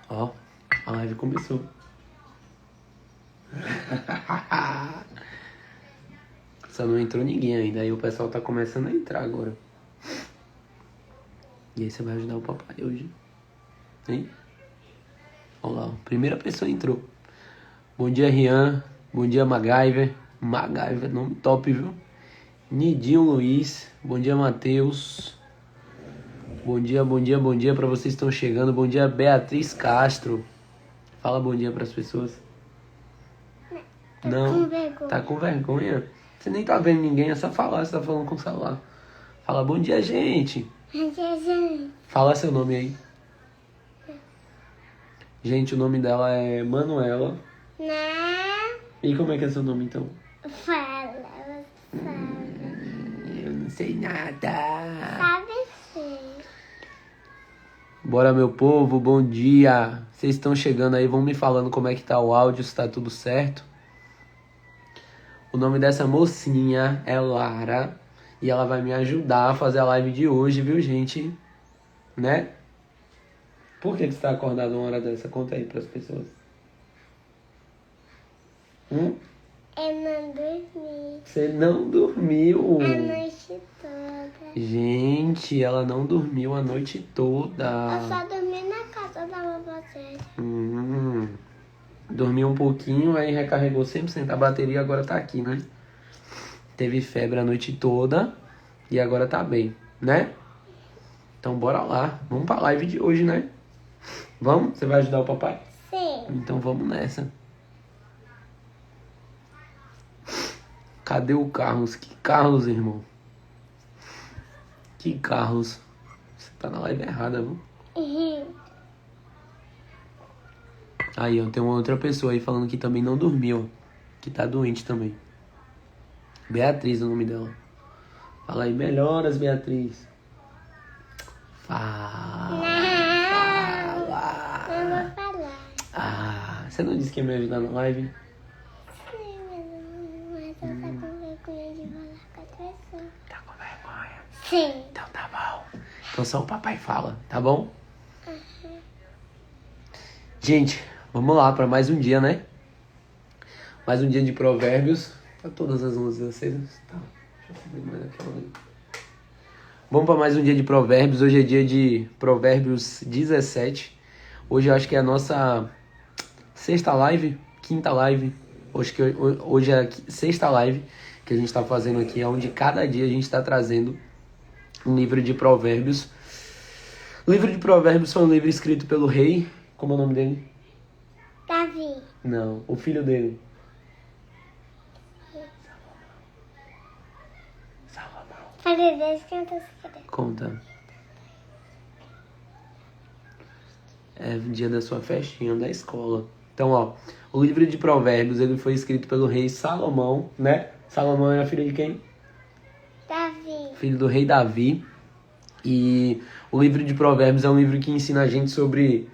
Ó, a live começou. Só não entrou ninguém ainda. Aí o pessoal tá começando a entrar agora. E aí você vai ajudar o papai hoje. Hein? Olha lá, primeira pessoa entrou. Bom dia, Rian. Bom dia, MacGyver. MacGyver, nome top, viu? Nidinho Luiz. Bom dia, Matheus. Bom dia pra vocês que estão chegando. Bom dia, Beatriz Castro. Fala bom dia pras pessoas. Não, tá com vergonha? Você nem tá vendo ninguém, é só falar, você tá falando com o celular. Fala bom dia, gente. Bom dia, gente. Fala seu nome aí. Gente, o nome dela é Manuela. Não. E como é que é seu nome, então? Fala. Eu não sei nada. Sabe sim. Bora, meu povo, bom dia. Vocês estão chegando aí, vão me falando como é que tá o áudio, se tá tudo certo. O nome dessa mocinha é Lara. E ela vai me ajudar a fazer a live de hoje, viu, gente? Né? Por que você tá acordado uma hora dessa? Conta aí pras pessoas. Eu não dormi Você não dormiu. a noite toda. Gente, ela não dormiu a noite Eu toda. só dormi na casa da vovó Zélia. Dormiu um pouquinho, aí recarregou 100% a bateria, agora tá aqui, né? Teve febre a noite toda e agora tá bem, né? Então bora lá, vamos pra live de hoje, né? Vamos? Você vai ajudar o papai? Sim. Então vamos nessa. Cadê o Carlos? Que Carlos, irmão? Que Carlos? Você tá na live errada, viu? Aí, ó, tem uma outra pessoa aí falando que também não dormiu, ó, que tá doente também. Beatriz é o nome dela. Fala aí, melhoras, Beatriz. Fala. Não. Fala. Eu vou falar. Ah, você não disse que ia me ajudar na live? Sim, mas eu tô com vergonha de falar com a pessoa. Tá com vergonha? Sim. Então tá bom. Então só o papai fala, tá bom? Gente, vamos lá para mais um dia, né? Mais um dia de provérbios. Tá todas as luzes acesas? Tá. Deixa eu subir mais aquela ali. Vamos para mais um dia de provérbios. Hoje é dia de provérbios 17. Hoje eu acho que é a nossa sexta live, quinta live. Hoje é a sexta live que a gente está fazendo aqui, onde cada dia a gente está trazendo um livro de provérbios. O livro de provérbios foi um livro escrito pelo rei. Como é o nome dele? Davi. Não, o filho dele. Salomão. Falei 10 cantos. Conta. É o dia da sua festinha da escola. Então, ó, o livro de provérbios, ele foi escrito pelo rei Salomão, né? Salomão era filho de quem? Davi. Filho do rei Davi. E o livro de provérbios é um livro que ensina a gente sobre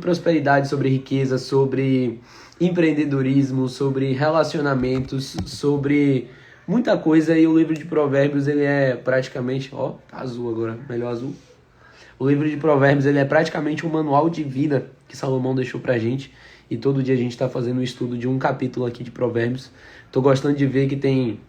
prosperidade, sobre riqueza, sobre empreendedorismo, sobre relacionamentos, sobre muita coisa. E o livro de provérbios, ele é praticamente... Ó, tá azul agora, melhor azul. O livro de provérbios, ele é praticamente um manual de vida que Salomão deixou pra gente. E todo dia a gente tá fazendo um estudo de um capítulo aqui de provérbios. Tô gostando de ver que tem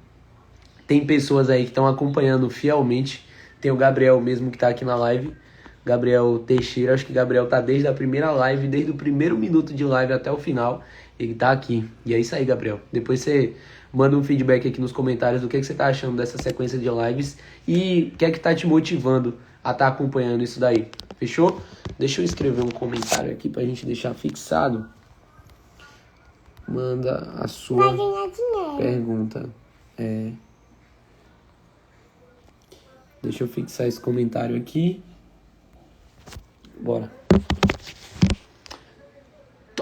pessoas aí que estão acompanhando fielmente. Tem o Gabriel mesmo que tá aqui na live. Gabriel Teixeira, acho que Gabriel tá desde a primeira live, desde o primeiro minuto de live até o final. Ele tá aqui. E é isso aí, Gabriel. Depois você manda um feedback aqui nos comentários do que você tá achando dessa sequência de lives. E o que é que tá te motivando a estar acompanhando isso daí. Fechou? Deixa eu escrever um comentário aqui pra gente deixar fixado. Manda a sua Vai ganhar dinheiro. pergunta. Deixa eu fixar esse comentário aqui. Bora.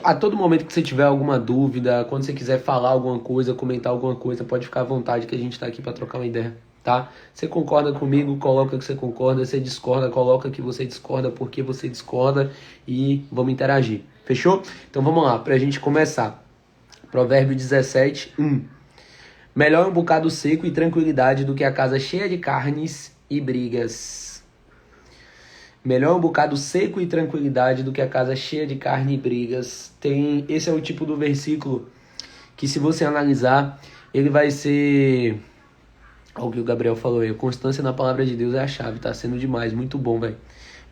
A todo momento que você tiver alguma dúvida, quando você quiser falar alguma coisa, comentar alguma coisa, pode ficar à vontade que a gente tá aqui pra trocar uma ideia, tá? Você concorda comigo, coloca que você concorda. Você discorda, coloca que você discorda, porque você discorda, e vamos interagir. Fechou? Então vamos lá, pra gente começar. Provérbio 17, 1. Melhor um bocado seco e tranquilidade do que a casa cheia de carnes e brigas. Melhor um bocado seco e tranquilidade do que a casa cheia de carne e brigas. Esse é o tipo do versículo que, se você analisar, ele vai ser... Olha o que o Gabriel falou aí. Constância na palavra de Deus é a chave. Tá sendo demais. Muito bom, velho.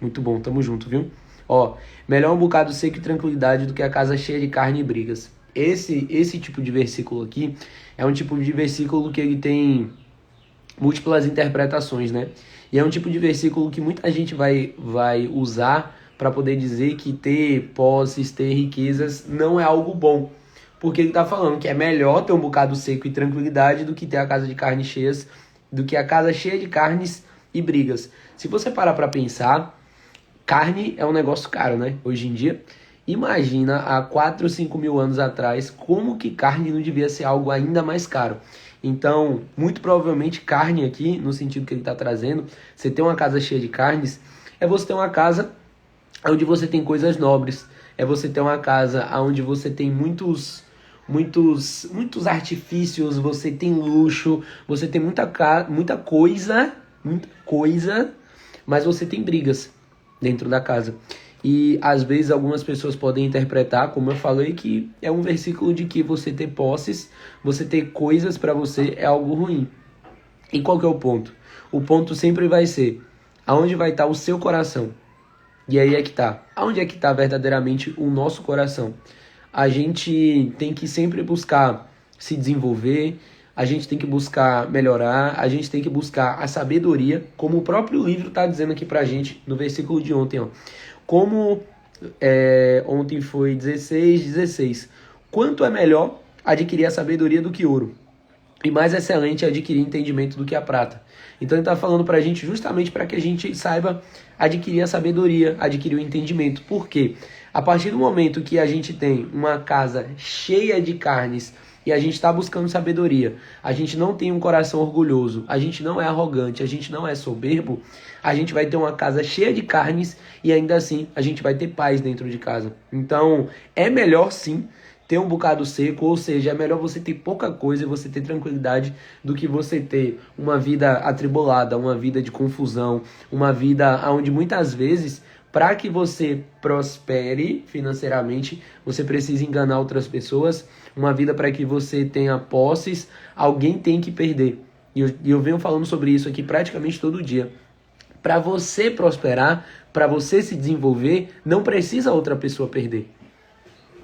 Muito bom. Tamo junto, viu? Ó, melhor um bocado seco e tranquilidade do que a casa cheia de carne e brigas. Esse tipo de versículo aqui é um tipo de versículo que ele tem múltiplas interpretações, né? E é um tipo de versículo que muita gente vai usar para poder dizer que ter posses, ter riquezas não é algo bom. Porque ele está falando que é melhor ter um bocado seco e tranquilidade do que ter a casa de carnes cheias, do que a casa cheia de carnes e brigas. Se você parar para pensar, carne é um negócio caro, né? Hoje em dia. Imagina há 4 ou 5 mil anos atrás como que carne não devia ser algo ainda mais caro. Então, muito provavelmente carne aqui, no sentido que ele está trazendo, você ter uma casa cheia de carnes, é você ter uma casa onde você tem coisas nobres, é você ter uma casa onde você tem muitos artifícios, você tem luxo, você tem muita coisa, mas você tem brigas dentro da casa. E às vezes algumas pessoas podem interpretar, como eu falei, que é um versículo de que você ter posses, você ter coisas para você é algo ruim. E qual que é o ponto? O ponto sempre vai ser aonde vai estar o seu coração. E aí é que tá. Aonde é que está verdadeiramente o nosso coração? A gente tem que sempre buscar se desenvolver, a gente tem que buscar melhorar, a gente tem que buscar a sabedoria, como o próprio livro está dizendo aqui pra gente no versículo de ontem, ó. Como ontem foi 16. Quanto é melhor adquirir a sabedoria do que ouro, e mais excelente adquirir entendimento do que a prata. Então ele está falando para a gente justamente para que a gente saiba adquirir a sabedoria, adquirir o entendimento. Por quê? A partir do momento que a gente tem uma casa cheia de carnes e a gente está buscando sabedoria, a gente não tem um coração orgulhoso, a gente não é arrogante, a gente não é soberbo, a gente vai ter uma casa cheia de carnes e ainda assim a gente vai ter paz dentro de casa. Então é melhor sim ter um bocado seco, ou seja, é melhor você ter pouca coisa e você ter tranquilidade do que você ter uma vida atribulada, uma vida de confusão, uma vida onde muitas vezes, para que você prospere financeiramente, você precisa enganar outras pessoas, uma vida para que você tenha posses, alguém tem que perder. E eu venho falando sobre isso aqui praticamente todo dia. Para você prosperar, para você se desenvolver, não precisa outra pessoa perder.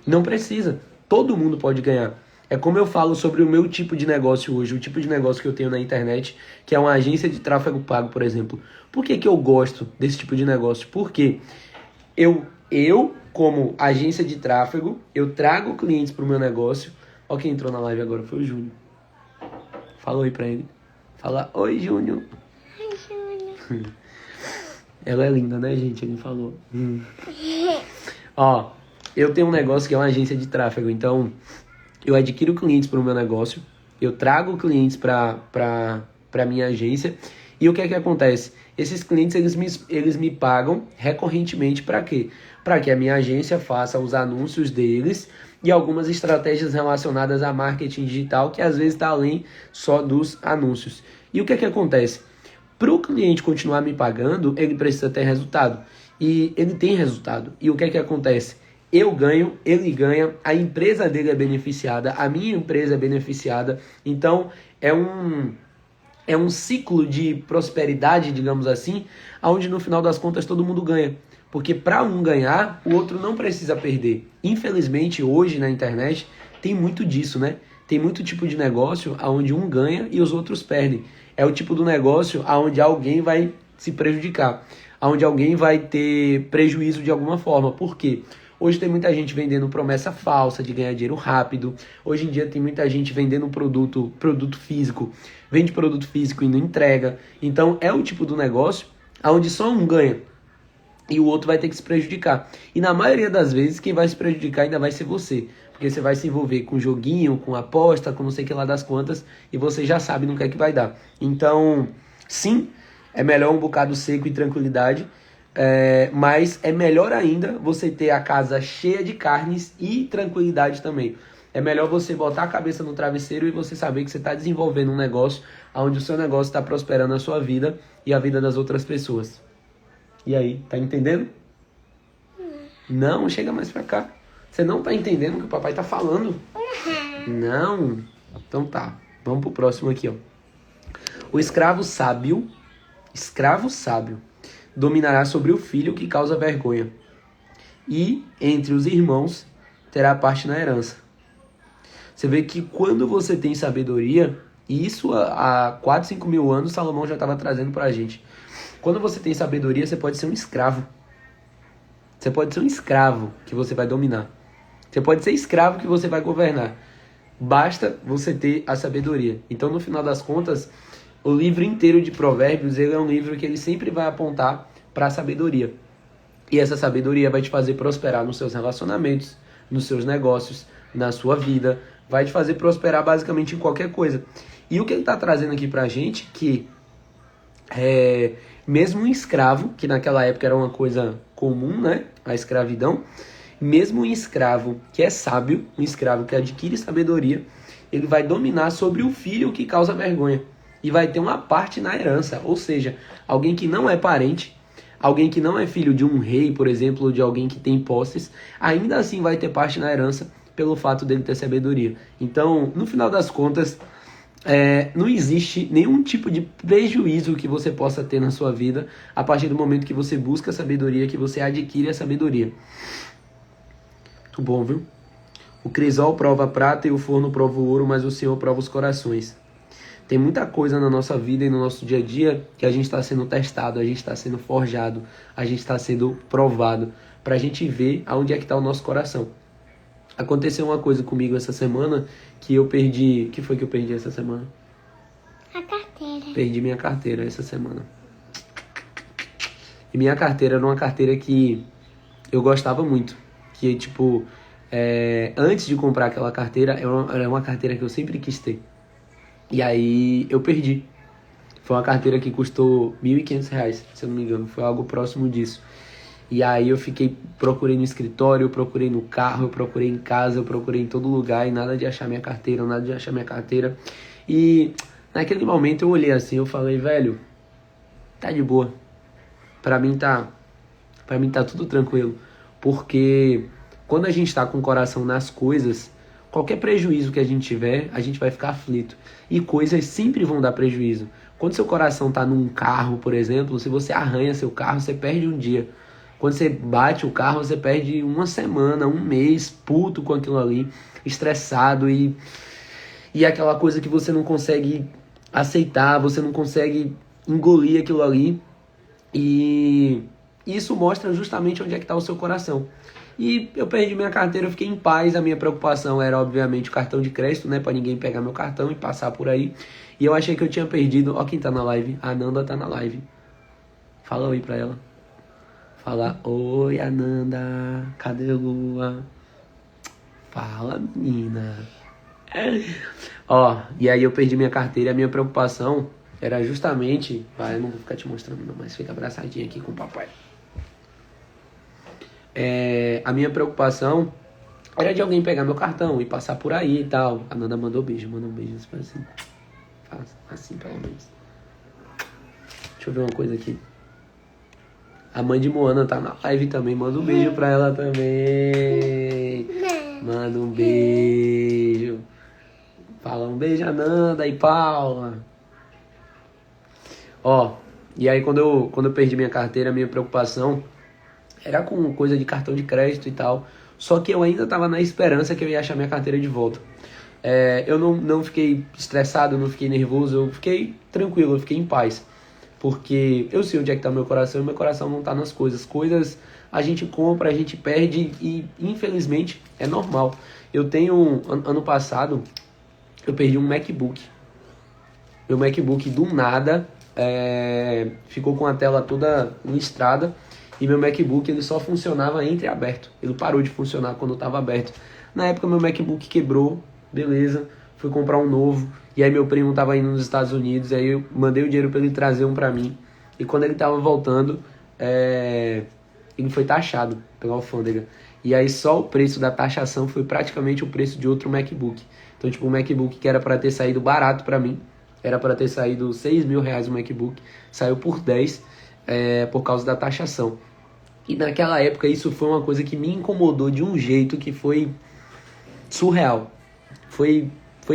Não precisa. Todo mundo pode ganhar. É como eu falo sobre o meu tipo de negócio hoje, o tipo de negócio que eu tenho na internet, que é uma agência de tráfego pago, por exemplo. Por que eu gosto desse tipo de negócio? Porque eu como agência de tráfego, eu trago clientes para o meu negócio. Olha quem entrou na live agora, foi o Júnior. Fala oi pra ele. Fala, oi, Júnior. Ai, Júnior. Ela é linda, né, gente? Ele falou. Ó, eu tenho um negócio que é uma agência de tráfego, então eu adquiro clientes para o meu negócio, eu trago clientes para minha agência, e o que é que acontece? Esses clientes, eles me pagam recorrentemente para quê? Para que a minha agência faça os anúncios deles e algumas estratégias relacionadas a marketing digital, que às vezes está além só dos anúncios. E o que é que acontece? Para o cliente continuar me pagando, ele precisa ter resultado. E ele tem resultado. E o que é que acontece? Eu ganho, ele ganha, a empresa dele é beneficiada, a minha empresa é beneficiada. Então, é um ciclo de prosperidade, digamos assim, onde no final das contas todo mundo ganha. Porque para um ganhar, o outro não precisa perder. Infelizmente, hoje na internet, tem muito disso, né? Tem muito tipo de negócio onde um ganha e os outros perdem. É o tipo do negócio onde alguém vai se prejudicar, onde alguém vai ter prejuízo de alguma forma. Por quê? Hoje tem muita gente vendendo promessa falsa de ganhar dinheiro rápido. Hoje em dia tem muita gente vendendo produto físico. Vende produto físico e não entrega. Então é o tipo do negócio onde só um ganha e o outro vai ter que se prejudicar. E na maioria das vezes quem vai se prejudicar ainda vai ser você. Porque você vai se envolver com joguinho, com aposta, com não sei o que lá das quantas, e você já sabe no que é que vai dar. Então, sim, é melhor um bocado seco e tranquilidade, mas é melhor ainda você ter a casa cheia de carnes e tranquilidade também. É melhor você botar a cabeça no travesseiro e você saber que você está desenvolvendo um negócio onde o seu negócio está prosperando a sua vida e a vida das outras pessoas. E aí, tá entendendo? Não, chega mais pra cá. Você não tá entendendo o que o papai tá falando? Não. Então tá, vamos pro próximo aqui, ó. O escravo sábio, dominará sobre o filho que causa vergonha. E, entre os irmãos, terá parte na herança. Você vê que quando você tem sabedoria, e isso há 4, 5 mil anos, Salomão já estava trazendo pra gente. Quando você tem sabedoria, você pode ser um escravo. Você pode ser um escravo que você vai dominar. Você pode ser escravo que você vai governar. Basta você ter a sabedoria. Então, no final das contas, o livro inteiro de Provérbios, ele é um livro que ele sempre vai apontar para a sabedoria. E essa sabedoria vai te fazer prosperar nos seus relacionamentos, nos seus negócios, na sua vida. Vai te fazer prosperar basicamente em qualquer coisa. E o que ele está trazendo aqui para a gente, que mesmo um escravo, que naquela época era uma coisa comum, né? A escravidão. Mesmo um escravo que é sábio, um escravo que adquire sabedoria, ele vai dominar sobre o filho que causa vergonha. E vai ter uma parte na herança. Ou seja, alguém que não é parente, alguém que não é filho de um rei, por exemplo, ou de alguém que tem posses, ainda assim vai ter parte na herança pelo fato dele ter sabedoria. Então, no final das contas, não existe nenhum tipo de prejuízo que você possa ter na sua vida a partir do momento que você busca a sabedoria, que você adquire a sabedoria. Muito bom, viu? O crisol prova a prata e o forno prova o ouro, mas o Senhor prova os corações. Tem muita coisa na nossa vida e no nosso dia a dia que a gente está sendo testado, a gente está sendo forjado, a gente está sendo provado para a gente ver aonde é que está o nosso coração. Aconteceu uma coisa comigo essa semana que eu perdi... O que foi que eu perdi essa semana? A carteira. Perdi minha carteira essa semana. E minha carteira era uma carteira que eu gostava muito. Que, tipo, antes de comprar aquela carteira, era uma carteira que eu sempre quis ter. E aí eu perdi. Foi uma carteira que custou R$1.500, se eu não me engano. Foi algo próximo disso. E aí eu procurei no escritório, eu procurei no carro, eu procurei em casa, eu procurei em todo lugar e nada de achar minha carteira, E naquele momento eu olhei assim, eu falei, velho, tá de boa. Pra mim tá tudo tranquilo. Porque quando a gente tá com o coração nas coisas, qualquer prejuízo que a gente tiver, a gente vai ficar aflito. E coisas sempre vão dar prejuízo. Quando seu coração tá num carro, por exemplo, se você arranha seu carro, você perde um dia. Quando você bate o carro, você perde uma semana, um mês, puto com aquilo ali, estressado e aquela coisa que você não consegue aceitar, você não consegue engolir aquilo ali. E isso mostra justamente onde é que está o seu coração. E eu perdi minha carteira, eu fiquei em paz. A minha preocupação era, obviamente, o cartão de crédito, né? Pra ninguém pegar meu cartão e passar por aí. E eu achei que eu tinha perdido... Ó quem tá na live. A Ananda tá na live. Fala oi pra ela. Fala, oi Ananda. Cadê a lua? Fala, menina. Ó, e aí eu perdi minha carteira. A minha preocupação era justamente... Vai, eu não vou ficar te mostrando não, mas fica abraçadinha aqui com o papai. A minha preocupação era de alguém pegar meu cartão e passar por aí e tal. A Nanda mandou beijo, manda um beijo assim. Faz assim pelo menos. Deixa eu ver uma coisa aqui. A mãe de Moana tá na live também, manda um beijo pra ela também. Manda um beijo. Fala um beijo a Nanda e Paula. Ó, e aí quando eu perdi minha carteira, a minha preocupação era com coisa de cartão de crédito e tal. Só que eu ainda tava na esperança que eu ia achar minha carteira de volta. Eu não fiquei estressado, não fiquei nervoso, eu fiquei tranquilo, eu fiquei em paz. Porque eu sei onde é que tá meu coração e meu coração não tá nas coisas. Coisas a gente compra, a gente perde e infelizmente é normal. Eu tenho, ano passado, eu perdi um MacBook. Meu MacBook do nada ficou com a tela toda listrada. E meu MacBook ele só funcionava entreaberto. Ele parou de funcionar quando estava aberto. Na época meu MacBook quebrou, beleza. Fui comprar um novo. E aí meu primo estava indo nos Estados Unidos. Aí eu mandei o dinheiro para ele trazer um para mim. E quando ele estava voltando, ele foi taxado pela alfândega. E aí só o preço da taxação foi praticamente o preço de outro MacBook. Então tipo, o MacBook que era para ter saído barato para mim, era para ter saído R$6.000 o MacBook, saiu por 10. por causa da taxação. E naquela época isso foi uma coisa que me incomodou de um jeito que foi surreal. Foi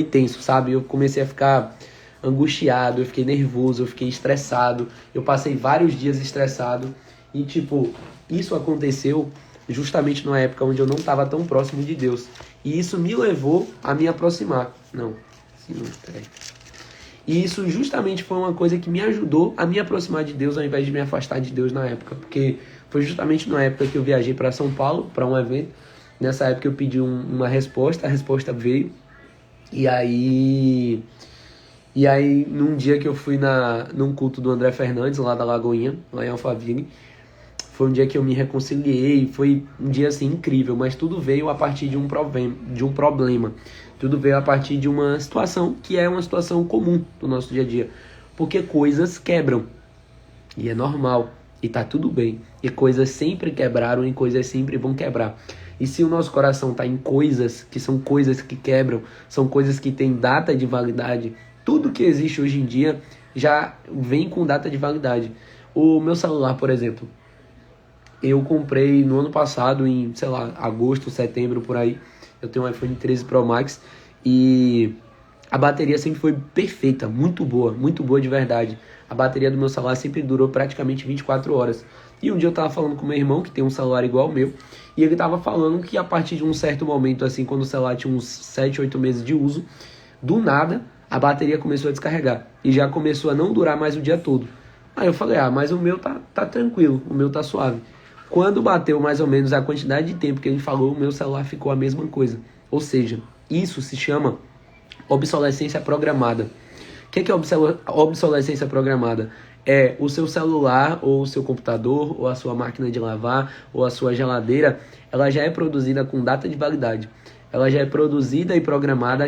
tenso, sabe? Eu comecei a ficar angustiado, eu fiquei nervoso, eu fiquei estressado. Eu passei vários dias estressado. E, tipo, isso aconteceu justamente numa época onde eu não estava tão próximo de Deus. E isso me levou a me aproximar. Não, peraí. E isso justamente foi uma coisa que me ajudou a me aproximar de Deus ao invés de me afastar de Deus na época. Porque foi justamente na época que eu viajei para São Paulo, para um evento. Nessa época eu pedi uma resposta, a resposta veio. E aí, num dia que eu fui num culto do André Fernandes, lá da Lagoinha, lá em Alphaville, foi um dia que eu me reconciliei, foi um dia assim incrível, mas tudo veio a partir de um problema. Tudo veio a partir de uma situação que é uma situação comum do nosso dia a dia. Porque coisas quebram. E é normal. E tá tudo bem. E coisas sempre quebraram e coisas sempre vão quebrar. E se o nosso coração tá em coisas que são coisas que quebram, são coisas que têm data de validade, tudo que existe hoje em dia já vem com data de validade. O meu celular, por exemplo, eu comprei no ano passado, em, sei lá, agosto, setembro, por aí. Eu tenho um iPhone 13 Pro Max e a bateria sempre foi perfeita, muito boa de verdade. A bateria do meu celular sempre durou praticamente 24 horas. E um dia eu tava falando com meu irmão, que tem um celular igual ao meu, e ele tava falando que a partir de um certo momento, assim, quando o celular tinha uns 7, 8 meses de uso, do nada, a bateria começou a descarregar. E já começou a não durar mais o dia todo. Aí eu falei, mas o meu tá tranquilo, o meu tá suave. Quando bateu mais ou menos a quantidade de tempo que ele falou, o meu celular ficou a mesma coisa. Ou seja, isso se chama obsolescência programada. O que é obsolescência programada? É o seu celular, ou o seu computador, ou a sua máquina de lavar, ou a sua geladeira, ela já é produzida com data de validade. Ela já é produzida e programada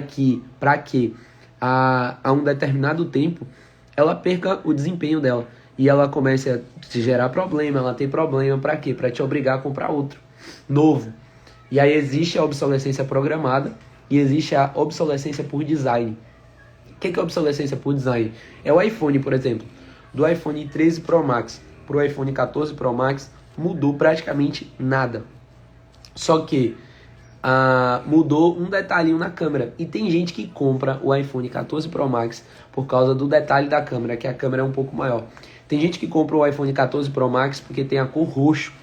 para que a um determinado tempo ela perca o desempenho dela. E ela começa a te gerar problema, ela tem problema para quê? Para te obrigar a comprar outro, novo. E aí existe a obsolescência programada e existe a obsolescência por design. O que é obsolescência por design? É o iPhone, por exemplo. Do iPhone 13 Pro Max para o iPhone 14 Pro Max mudou praticamente nada. Só que mudou um detalhinho na câmera. E tem gente que compra o iPhone 14 Pro Max por causa do detalhe da câmera, que a câmera é um pouco maior. Tem gente que compra o iPhone 14 Pro Max porque tem a cor roxo,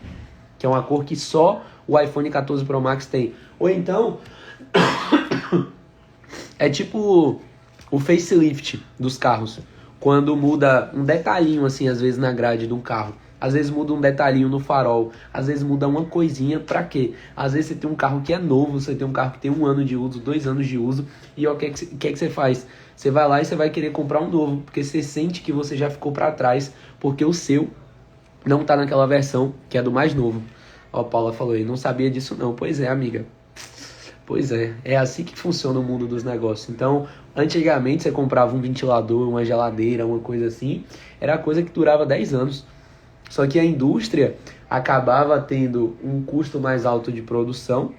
que é uma cor que só o iPhone 14 Pro Max tem. Ou então, é tipo o facelift dos carros. Quando muda um detalhinho, assim, às vezes na grade de um carro. Às vezes muda um detalhinho no farol. Às vezes muda uma coisinha, pra quê? Às vezes você tem um carro que é novo, você tem um carro que tem 1 ano de uso, 2 anos de uso. E o que é que você faz? Você vai lá e você vai querer comprar um novo, porque você sente que você já ficou pra trás, porque o seu não tá naquela versão que é do mais novo. Ó, a Paula falou aí, não sabia disso não. Pois é, amiga. Pois é assim que funciona o mundo dos negócios. Então, antigamente você comprava um ventilador, uma geladeira, uma coisa assim, era coisa que durava 10 anos. Só que a indústria acabava tendo um custo mais alto de produção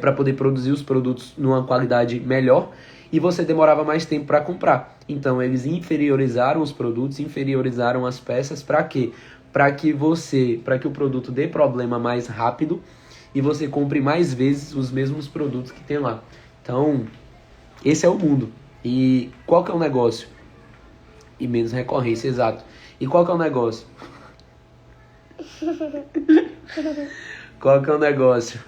para poder produzir os produtos numa qualidade melhor e você demorava mais tempo para comprar. Então eles inferiorizaram os produtos, inferiorizaram as peças para quê? Para que o produto dê problema mais rápido e você compre mais vezes os mesmos produtos que tem lá. Então, esse é o mundo. E qual que é o negócio? E menos recorrência, exato. E qual que é o negócio? Qual que é o negócio?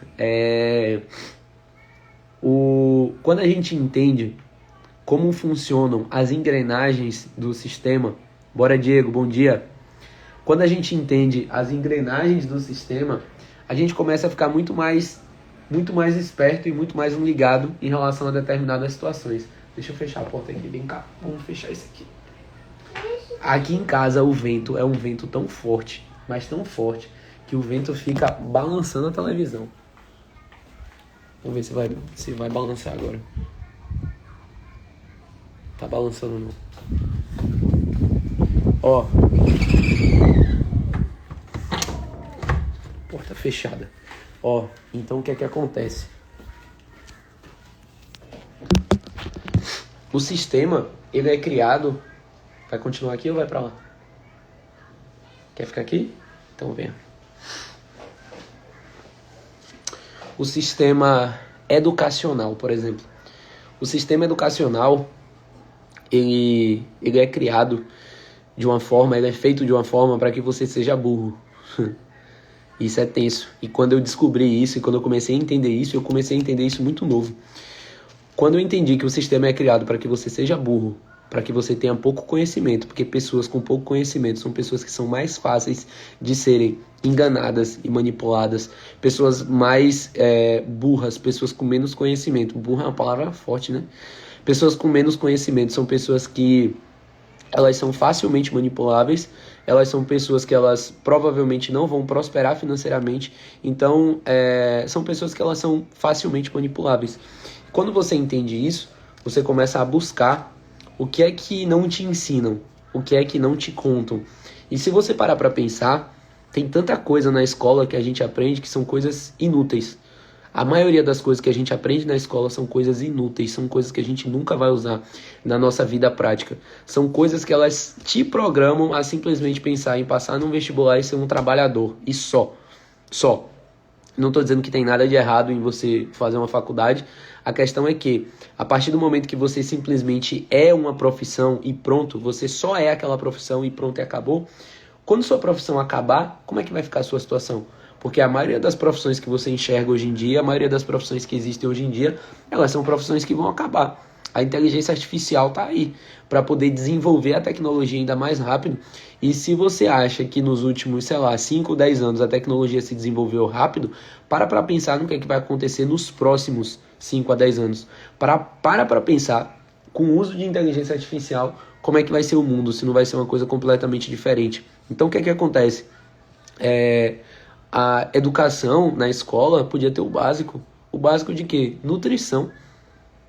Quando a gente entende como funcionam as engrenagens do sistema... Bora, Diego, bom dia. Quando a gente entende as engrenagens do sistema, a gente começa a ficar muito mais esperto e muito mais ligado em relação a determinadas situações. Deixa eu fechar a porta aqui, vem cá. Vamos fechar isso aqui. Aqui em casa o vento é um vento tão forte, mas tão forte, que o vento fica balançando a televisão. Vamos ver se vai balançar agora. Tá balançando não. Ó. Porta fechada. Ó, então o que é que acontece? O sistema, ele é criado... Vai continuar aqui ou vai pra lá? Quer ficar aqui? Então venha. O sistema educacional, por exemplo. O sistema educacional, ele é criado de uma forma, ele é feito de uma forma para que você seja burro. Isso é tenso. E quando eu descobri isso, e quando eu comecei a entender isso, eu comecei a entender isso muito novo. Quando eu entendi que o sistema é criado para que você seja burro, para que você tenha pouco conhecimento, porque pessoas com pouco conhecimento são pessoas que são mais fáceis de serem enganadas e manipuladas, pessoas mais burras, pessoas com menos conhecimento. Burra é uma palavra forte, né? Pessoas com menos conhecimento são pessoas que elas são facilmente manipuláveis, elas são pessoas que elas provavelmente não vão prosperar financeiramente, então são pessoas que elas são facilmente manipuláveis. Quando você entende isso, você começa a buscar o que é que não te ensinam, o que é que não te contam. E se você parar para pensar, tem tanta coisa na escola que a gente aprende que são coisas inúteis. A maioria das coisas que a gente aprende na escola são coisas inúteis, são coisas que a gente nunca vai usar na nossa vida prática. São coisas que elas te programam a simplesmente pensar em passar num vestibular e ser um trabalhador. E só. Só. Não estou dizendo que tem nada de errado em você fazer uma faculdade. A questão é que, a partir do momento que você simplesmente é uma profissão e pronto, você só é aquela profissão e pronto e acabou, quando sua profissão acabar, como é que vai ficar a sua situação? Porque a maioria das profissões que você enxerga hoje em dia, a maioria das profissões que existem hoje em dia, elas são profissões que vão acabar. A inteligência artificial está aí para poder desenvolver a tecnologia ainda mais rápido. E se você acha que nos últimos, 5 ou 10 anos a tecnologia se desenvolveu rápido, para pensar no que é que vai acontecer nos próximos 5 a 10 anos. Para pensar, com o uso de inteligência artificial, como é que vai ser o mundo, se não vai ser uma coisa completamente diferente. Então o que é que acontece? A educação na escola podia ter o básico. O básico de quê? Nutrição.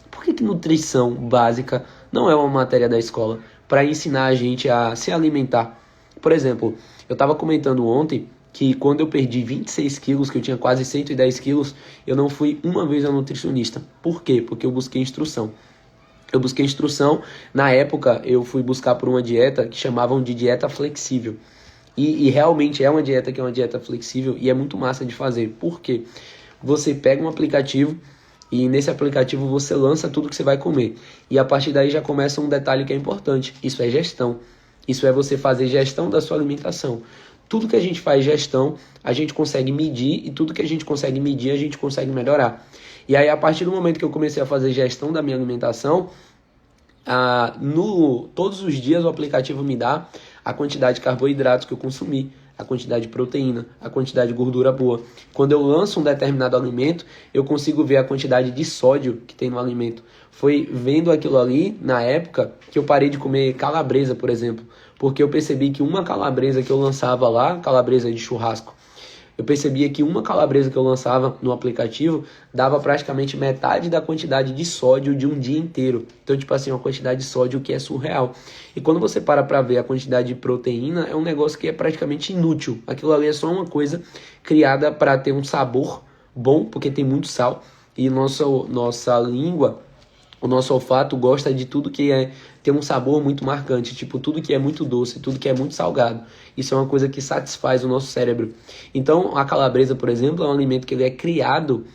Por que nutrição básica não é uma matéria da escola? Para ensinar a gente a se alimentar. Por exemplo, eu estava comentando ontem que quando eu perdi 26 quilos, que eu tinha quase 110 quilos, eu não fui uma vez ao nutricionista. Por quê? Porque eu busquei instrução. Na época eu fui buscar por uma dieta que chamavam de dieta flexível. E realmente é uma dieta que é uma dieta flexível e é muito massa de fazer. Por quê? Você pega um aplicativo e nesse aplicativo você lança tudo que você vai comer. E a partir daí já começa um detalhe que é importante. Isso é gestão. Isso é você fazer gestão da sua alimentação. Tudo que a gente faz gestão, a gente consegue medir. E tudo que a gente consegue medir, a gente consegue melhorar. E aí, a partir do momento que eu comecei a fazer gestão da minha alimentação, todos os dias o aplicativo me dá a quantidade de carboidratos que eu consumi, a quantidade de proteína, a quantidade de gordura boa. Quando eu lanço um determinado alimento, eu consigo ver a quantidade de sódio que tem no alimento. Foi vendo aquilo ali, na época, que eu parei de comer calabresa, por exemplo. Porque eu percebi que uma calabresa que eu lançava lá, calabresa de churrasco, eu percebia que uma calabresa que eu lançava no aplicativo dava praticamente metade da quantidade de sódio de um dia inteiro. Então, tipo assim, uma quantidade de sódio que é surreal. E quando você para ver a quantidade de proteína, é um negócio que é praticamente inútil. Aquilo ali é só uma coisa criada para ter um sabor bom, porque tem muito sal. E nossa língua, o nosso olfato gosta de tudo que tem um sabor muito marcante, tipo tudo que é muito doce, tudo que é muito salgado. Isso é uma coisa que satisfaz o nosso cérebro. Então, a calabresa, por exemplo, é um alimento que ele é criado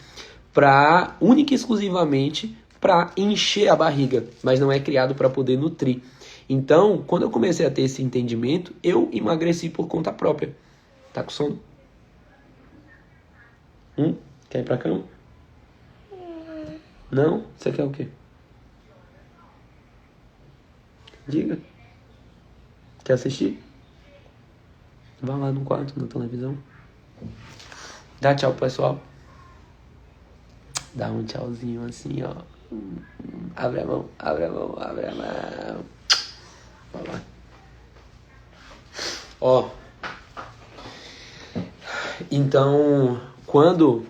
única e exclusivamente para encher a barriga, mas não é criado para poder nutrir. Então, quando eu comecei a ter esse entendimento, eu emagreci por conta própria. Tá com sono? Quer ir pra cama? Não? Você quer o quê? Diga. Quer assistir? Vá lá no quarto, na televisão. Dá tchau, pessoal. Dá um tchauzinho assim, ó. Abre a mão, abre a mão, abre a mão. Vai lá. Ó. Então, quando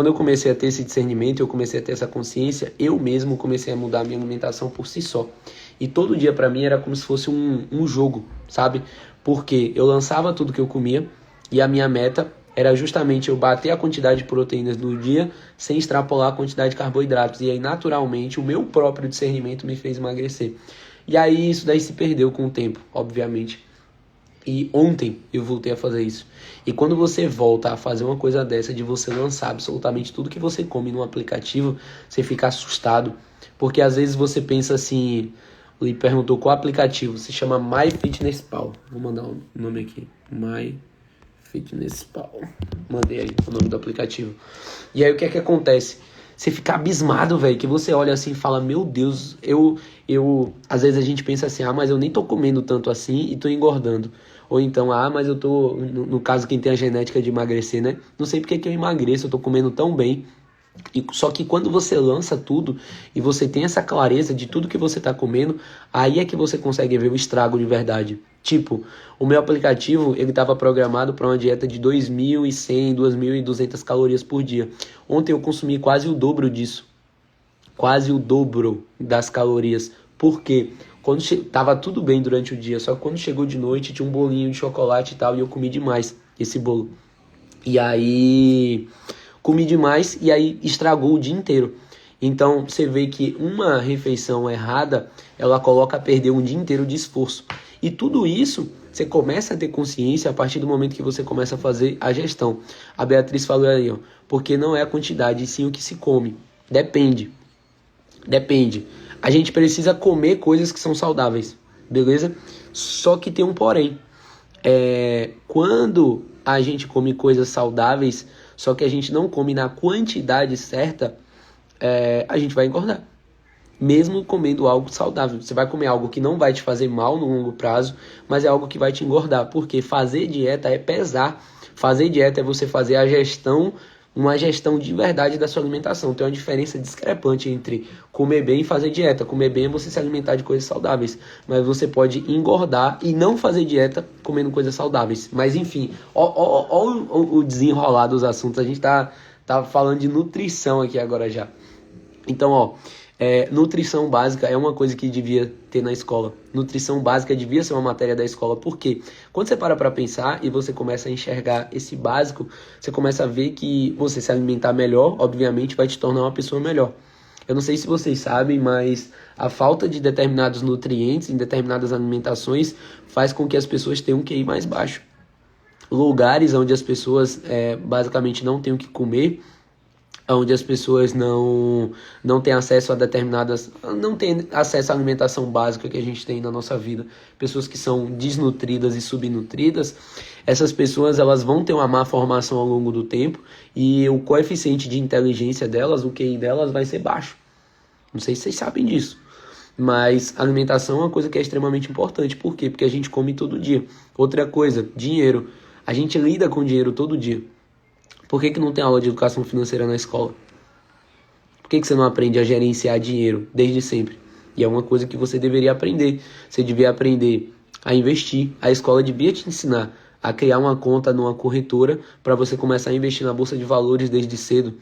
eu comecei a ter esse discernimento, eu comecei a ter essa consciência, eu mesmo comecei a mudar a minha alimentação por si só. E todo dia pra mim era como se fosse um jogo, sabe? Porque eu lançava tudo que eu comia e a minha meta era justamente eu bater a quantidade de proteínas no dia sem extrapolar a quantidade de carboidratos. E aí, naturalmente, o meu próprio discernimento me fez emagrecer. E aí, isso daí se perdeu com o tempo, obviamente. E ontem eu voltei a fazer isso. E quando você volta a fazer uma coisa dessa, de você lançar absolutamente tudo que você come no aplicativo, você fica assustado. Porque às vezes você pensa assim, ele perguntou qual aplicativo, se chama MyFitnessPal. Vou mandar o nome aqui, MyFitnessPal. Mandei aí o nome do aplicativo. E aí o que é que acontece? Você fica abismado, velho, que você olha assim e fala, meu Deus, às vezes a gente pensa assim, mas eu nem tô comendo tanto assim e tô engordando. Ou então, mas eu tô, no caso quem tem a genética de emagrecer, né? Não sei porque que eu emagreço, eu tô comendo tão bem. Só que quando você lança tudo e você tem essa clareza de tudo que você está comendo, aí é que você consegue ver o estrago de verdade. Tipo, o meu aplicativo, ele estava programado para uma dieta de 2.100, 2.200 calorias por dia. Ontem eu consumi quase o dobro disso. Quase o dobro das calorias. Por quê? Quando tava tudo bem durante o dia, só que quando chegou de noite tinha um bolinho de chocolate e tal, e eu comi demais esse bolo. E aí comi demais e aí estragou o dia inteiro. Então você vê que uma refeição errada, ela coloca a perder um dia inteiro de esforço. E tudo isso você começa a ter consciência a partir do momento que você começa a fazer a gestão. A Beatriz falou aí, ó, porque não é a quantidade, sim o que se come. Depende. A gente precisa comer coisas que são saudáveis, beleza? Só que tem um porém. Quando a gente come coisas saudáveis, só que a gente não come na quantidade certa, a gente vai engordar. Mesmo comendo algo saudável. Você vai comer algo que não vai te fazer mal no longo prazo, mas é algo que vai te engordar. Porque fazer dieta é pesar. Fazer dieta é você fazer uma gestão de verdade da sua alimentação. Tem uma diferença discrepante entre comer bem e fazer dieta. Comer bem é você se alimentar de coisas saudáveis, mas você pode engordar e não fazer dieta comendo coisas saudáveis. Mas enfim, ó o desenrolar dos assuntos. A gente tá falando de nutrição aqui agora já. Então, nutrição básica é uma coisa que devia ter na escola. Nutrição básica devia ser uma matéria da escola. Por quê? Quando você para pensar e você começa a enxergar esse básico, você começa a ver que você se alimentar melhor, obviamente, vai te tornar uma pessoa melhor. Eu não sei se vocês sabem, mas a falta de determinados nutrientes em determinadas alimentações faz com que as pessoas tenham um QI mais baixo. Lugares onde as pessoas basicamente não têm o que comer, onde as pessoas não têm acesso a não têm acesso à alimentação básica que a gente tem na nossa vida, pessoas que são desnutridas e subnutridas, essas pessoas elas vão ter uma má formação ao longo do tempo e o coeficiente de inteligência delas, o QI delas vai ser baixo. Não sei se vocês sabem disso, mas alimentação é uma coisa que é extremamente importante. Por quê? Porque a gente come todo dia. Outra coisa, dinheiro. A gente lida com dinheiro todo dia. Por que não tem aula de educação financeira na escola? Por que você não aprende a gerenciar dinheiro desde sempre? E é uma coisa que você deveria aprender. Você devia aprender a investir. A escola devia te ensinar a criar uma conta numa corretora para você começar a investir na bolsa de valores desde cedo.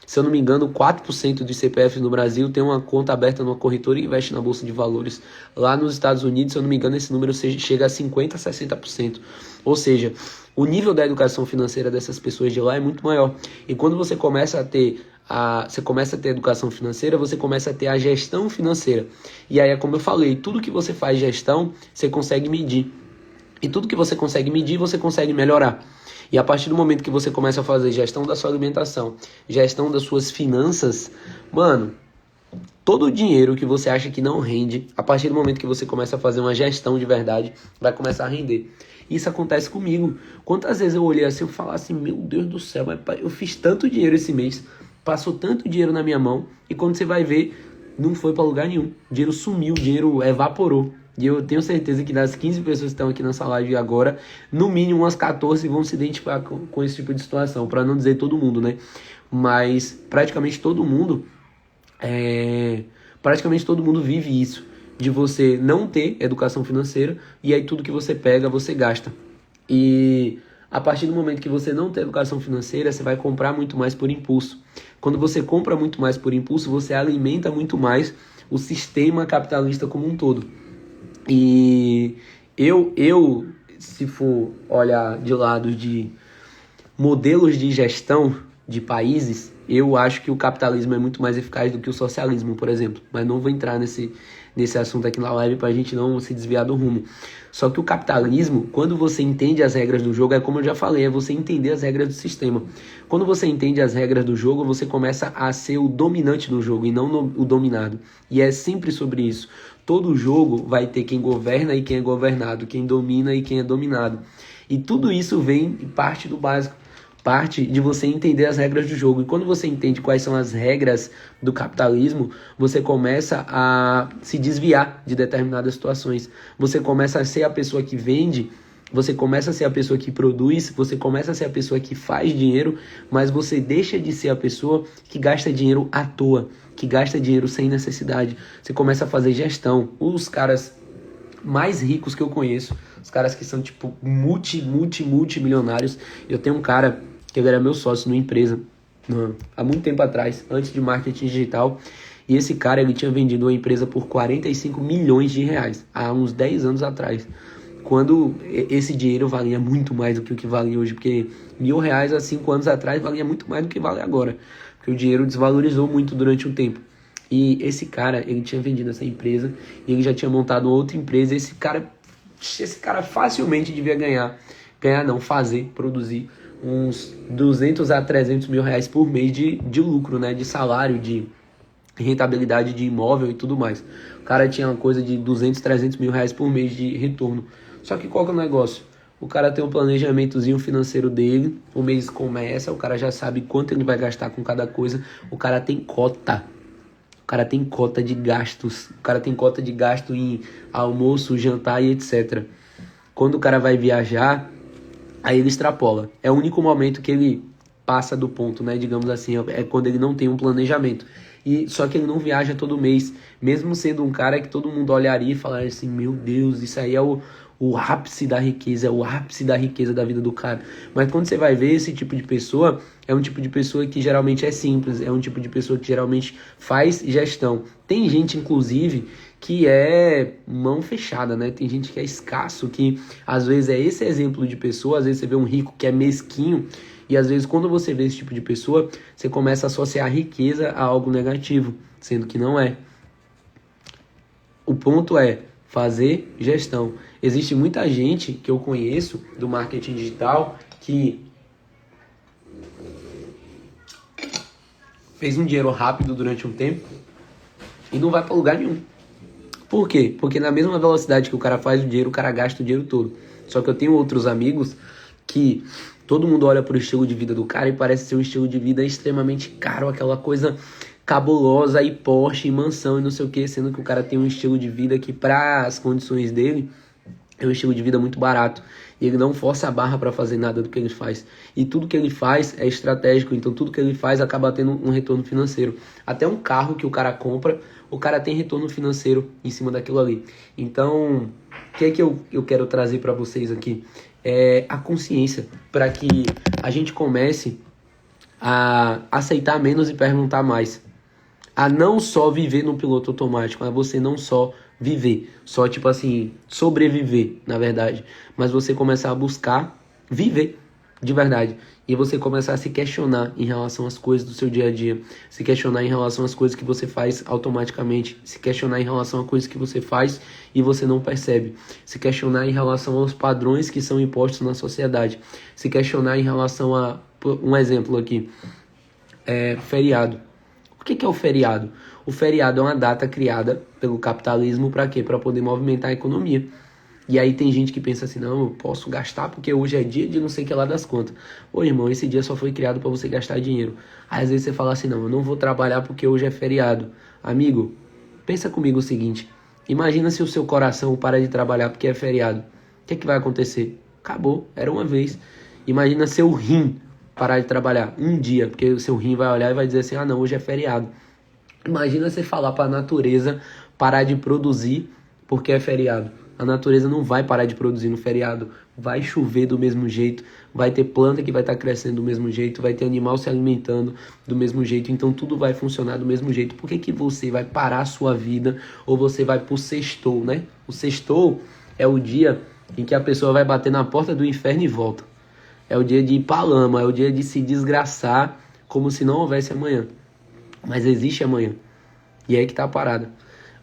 Se eu não me engano, 4% dos CPFs no Brasil tem uma conta aberta numa corretora e investe na bolsa de valores. Lá nos Estados Unidos, se eu não me engano, esse número chega a 50%, 60%. Ou seja, o nível da educação financeira dessas pessoas de lá é muito maior. E quando você começa a ter educação financeira, você começa a ter a gestão financeira. E aí é como eu falei, tudo que você faz gestão, você consegue medir. E tudo que você consegue medir, você consegue melhorar. E a partir do momento que você começa a fazer gestão da sua alimentação, gestão das suas finanças, mano, todo o dinheiro que você acha que não rende, a partir do momento que você começa a fazer uma gestão de verdade, vai começar a render. Isso acontece comigo. Quantas vezes eu olhei assim e falei assim, meu Deus do céu, eu fiz tanto dinheiro esse mês, passou tanto dinheiro na minha mão, e quando você vai ver, não foi para lugar nenhum. O dinheiro sumiu, o dinheiro evaporou. E eu tenho certeza que das 15 pessoas que estão aqui nessa live agora, no mínimo umas 14 vão se identificar com esse tipo de situação, para não dizer todo mundo, né? Mas praticamente todo mundo vive isso, de você não ter educação financeira e aí tudo que você pega, você gasta. E a partir do momento que você não tem educação financeira, você vai comprar muito mais por impulso. Quando você compra muito mais por impulso, você alimenta muito mais o sistema capitalista como um todo. E eu, se for olhar de lado de modelos de gestão de países, eu acho que o capitalismo é muito mais eficaz do que o socialismo, por exemplo. Mas não vou entrar nesse nesse assunto aqui na live pra gente não se desviar do rumo. Só que o capitalismo, quando você entende as regras do jogo, é como eu já falei, é você entender as regras do sistema. Quando você entende as regras do jogo, você começa a ser o dominante do jogo e não o dominado. E é sempre sobre isso. Todo jogo vai ter quem governa e quem é governado, quem domina e quem é dominado. E tudo isso vem parte do básico. Parte de você entender as regras do jogo. E quando você entende quais são as regras do capitalismo, você começa a se desviar de determinadas situações. Você começa a ser a pessoa que vende, você começa a ser a pessoa que produz, você começa a ser a pessoa que faz dinheiro, mas você deixa de ser a pessoa que gasta dinheiro à toa, que gasta dinheiro sem necessidade. Você começa a fazer gestão. Os caras mais ricos que eu conheço, os caras que são tipo multimilionários. Eu tenho um cara que ele era meu sócio numa empresa há muito tempo atrás, antes de marketing digital, e esse cara ele tinha vendido uma empresa por 45 milhões de reais há uns 10 anos atrás, quando esse dinheiro valia muito mais do que o que vale hoje, porque R$ 1.000 há 5 anos atrás valia muito mais do que vale agora, porque o dinheiro desvalorizou muito durante um tempo. E esse cara, ele tinha vendido essa empresa e ele já tinha montado outra empresa. Esse cara facilmente devia fazer, produzir uns 200 a 300 mil reais por mês de lucro, né? De salário, de rentabilidade de imóvel e tudo mais. O cara tinha uma coisa de 200, 300 mil reais por mês de retorno. Só que qual que é o negócio? O cara tem um planejamentozinho financeiro dele, o mês começa, o cara já sabe quanto ele vai gastar com cada coisa, o cara tem cota. O cara tem cota de gastos, o cara tem cota de gasto em almoço, jantar e etc. Quando o cara vai viajar, aí ele extrapola. É o único momento que ele passa do ponto, né? Digamos assim, é quando ele não tem um planejamento. E só que ele não viaja todo mês, mesmo sendo um cara que todo mundo olharia e falaria assim, meu Deus, isso aí é o ápice da riqueza, é o ápice da riqueza da vida do cara. Mas quando você vai ver esse tipo de pessoa, é um tipo de pessoa que geralmente é simples, é um tipo de pessoa que geralmente faz gestão. Tem gente, inclusive, que é mão fechada, né? Tem gente que é escasso, que às vezes é esse exemplo de pessoa, às vezes você vê um rico que é mesquinho, e às vezes quando você vê esse tipo de pessoa, você começa a associar a riqueza a algo negativo, sendo que não é. O ponto é fazer gestão. Existe muita gente que eu conheço do marketing digital que fez um dinheiro rápido durante um tempo e não vai para lugar nenhum. Por quê? Porque na mesma velocidade que o cara faz o dinheiro, o cara gasta o dinheiro todo. Só que eu tenho outros amigos que todo mundo olha pro estilo de vida do cara e parece ser um estilo de vida extremamente caro, aquela coisa cabulosa e Porsche e mansão e não sei o que, sendo que o cara tem um estilo de vida que para as condições dele é um estilo de vida muito barato. E ele não força a barra para fazer nada do que ele faz. E tudo que ele faz é estratégico. Então tudo que ele faz acaba tendo um retorno financeiro. Até um carro que o cara compra, o cara tem retorno financeiro em cima daquilo ali. Então, o que é que eu quero trazer para vocês aqui? É a consciência. Para que a gente comece a aceitar menos e perguntar mais. A não só viver no piloto automático. A você não só viver, só tipo assim, sobreviver, na verdade, mas você começar a buscar viver de verdade, e você começar a se questionar em relação às coisas do seu dia a dia, se questionar em relação às coisas que você faz automaticamente, se questionar em relação a coisas que você faz e você não percebe, se questionar em relação aos padrões que são impostos na sociedade, se questionar em relação a, um exemplo aqui, feriado. O que é o feriado? O feriado é uma data criada pelo capitalismo para quê? Para poder movimentar a economia. E aí tem gente que pensa assim, não, eu posso gastar porque hoje é dia de não sei o que lá das contas. Ô irmão, esse dia só foi criado para você gastar dinheiro. Aí às vezes você fala assim, não, eu não vou trabalhar porque hoje é feriado. Amigo, pensa comigo o seguinte, imagina se o seu coração para de trabalhar porque é feriado. O que é que vai acontecer? Acabou, era uma vez. Imagina seu rim parar de trabalhar um dia, porque o seu rim vai olhar e vai dizer assim, ah não, hoje é feriado. Imagina você falar para a natureza parar de produzir porque é feriado. A natureza não vai parar de produzir no feriado. Vai chover do mesmo jeito, vai ter planta que vai estar crescendo do mesmo jeito, vai ter animal se alimentando do mesmo jeito, então tudo vai funcionar do mesmo jeito. Por que você vai parar a sua vida ou você vai pro sextou, né? O sextou é o dia em que a pessoa vai bater na porta do inferno e volta. É o dia de ir pra lama, é o dia de se desgraçar como se não houvesse amanhã. Mas existe amanhã. E é aí que tá a parada.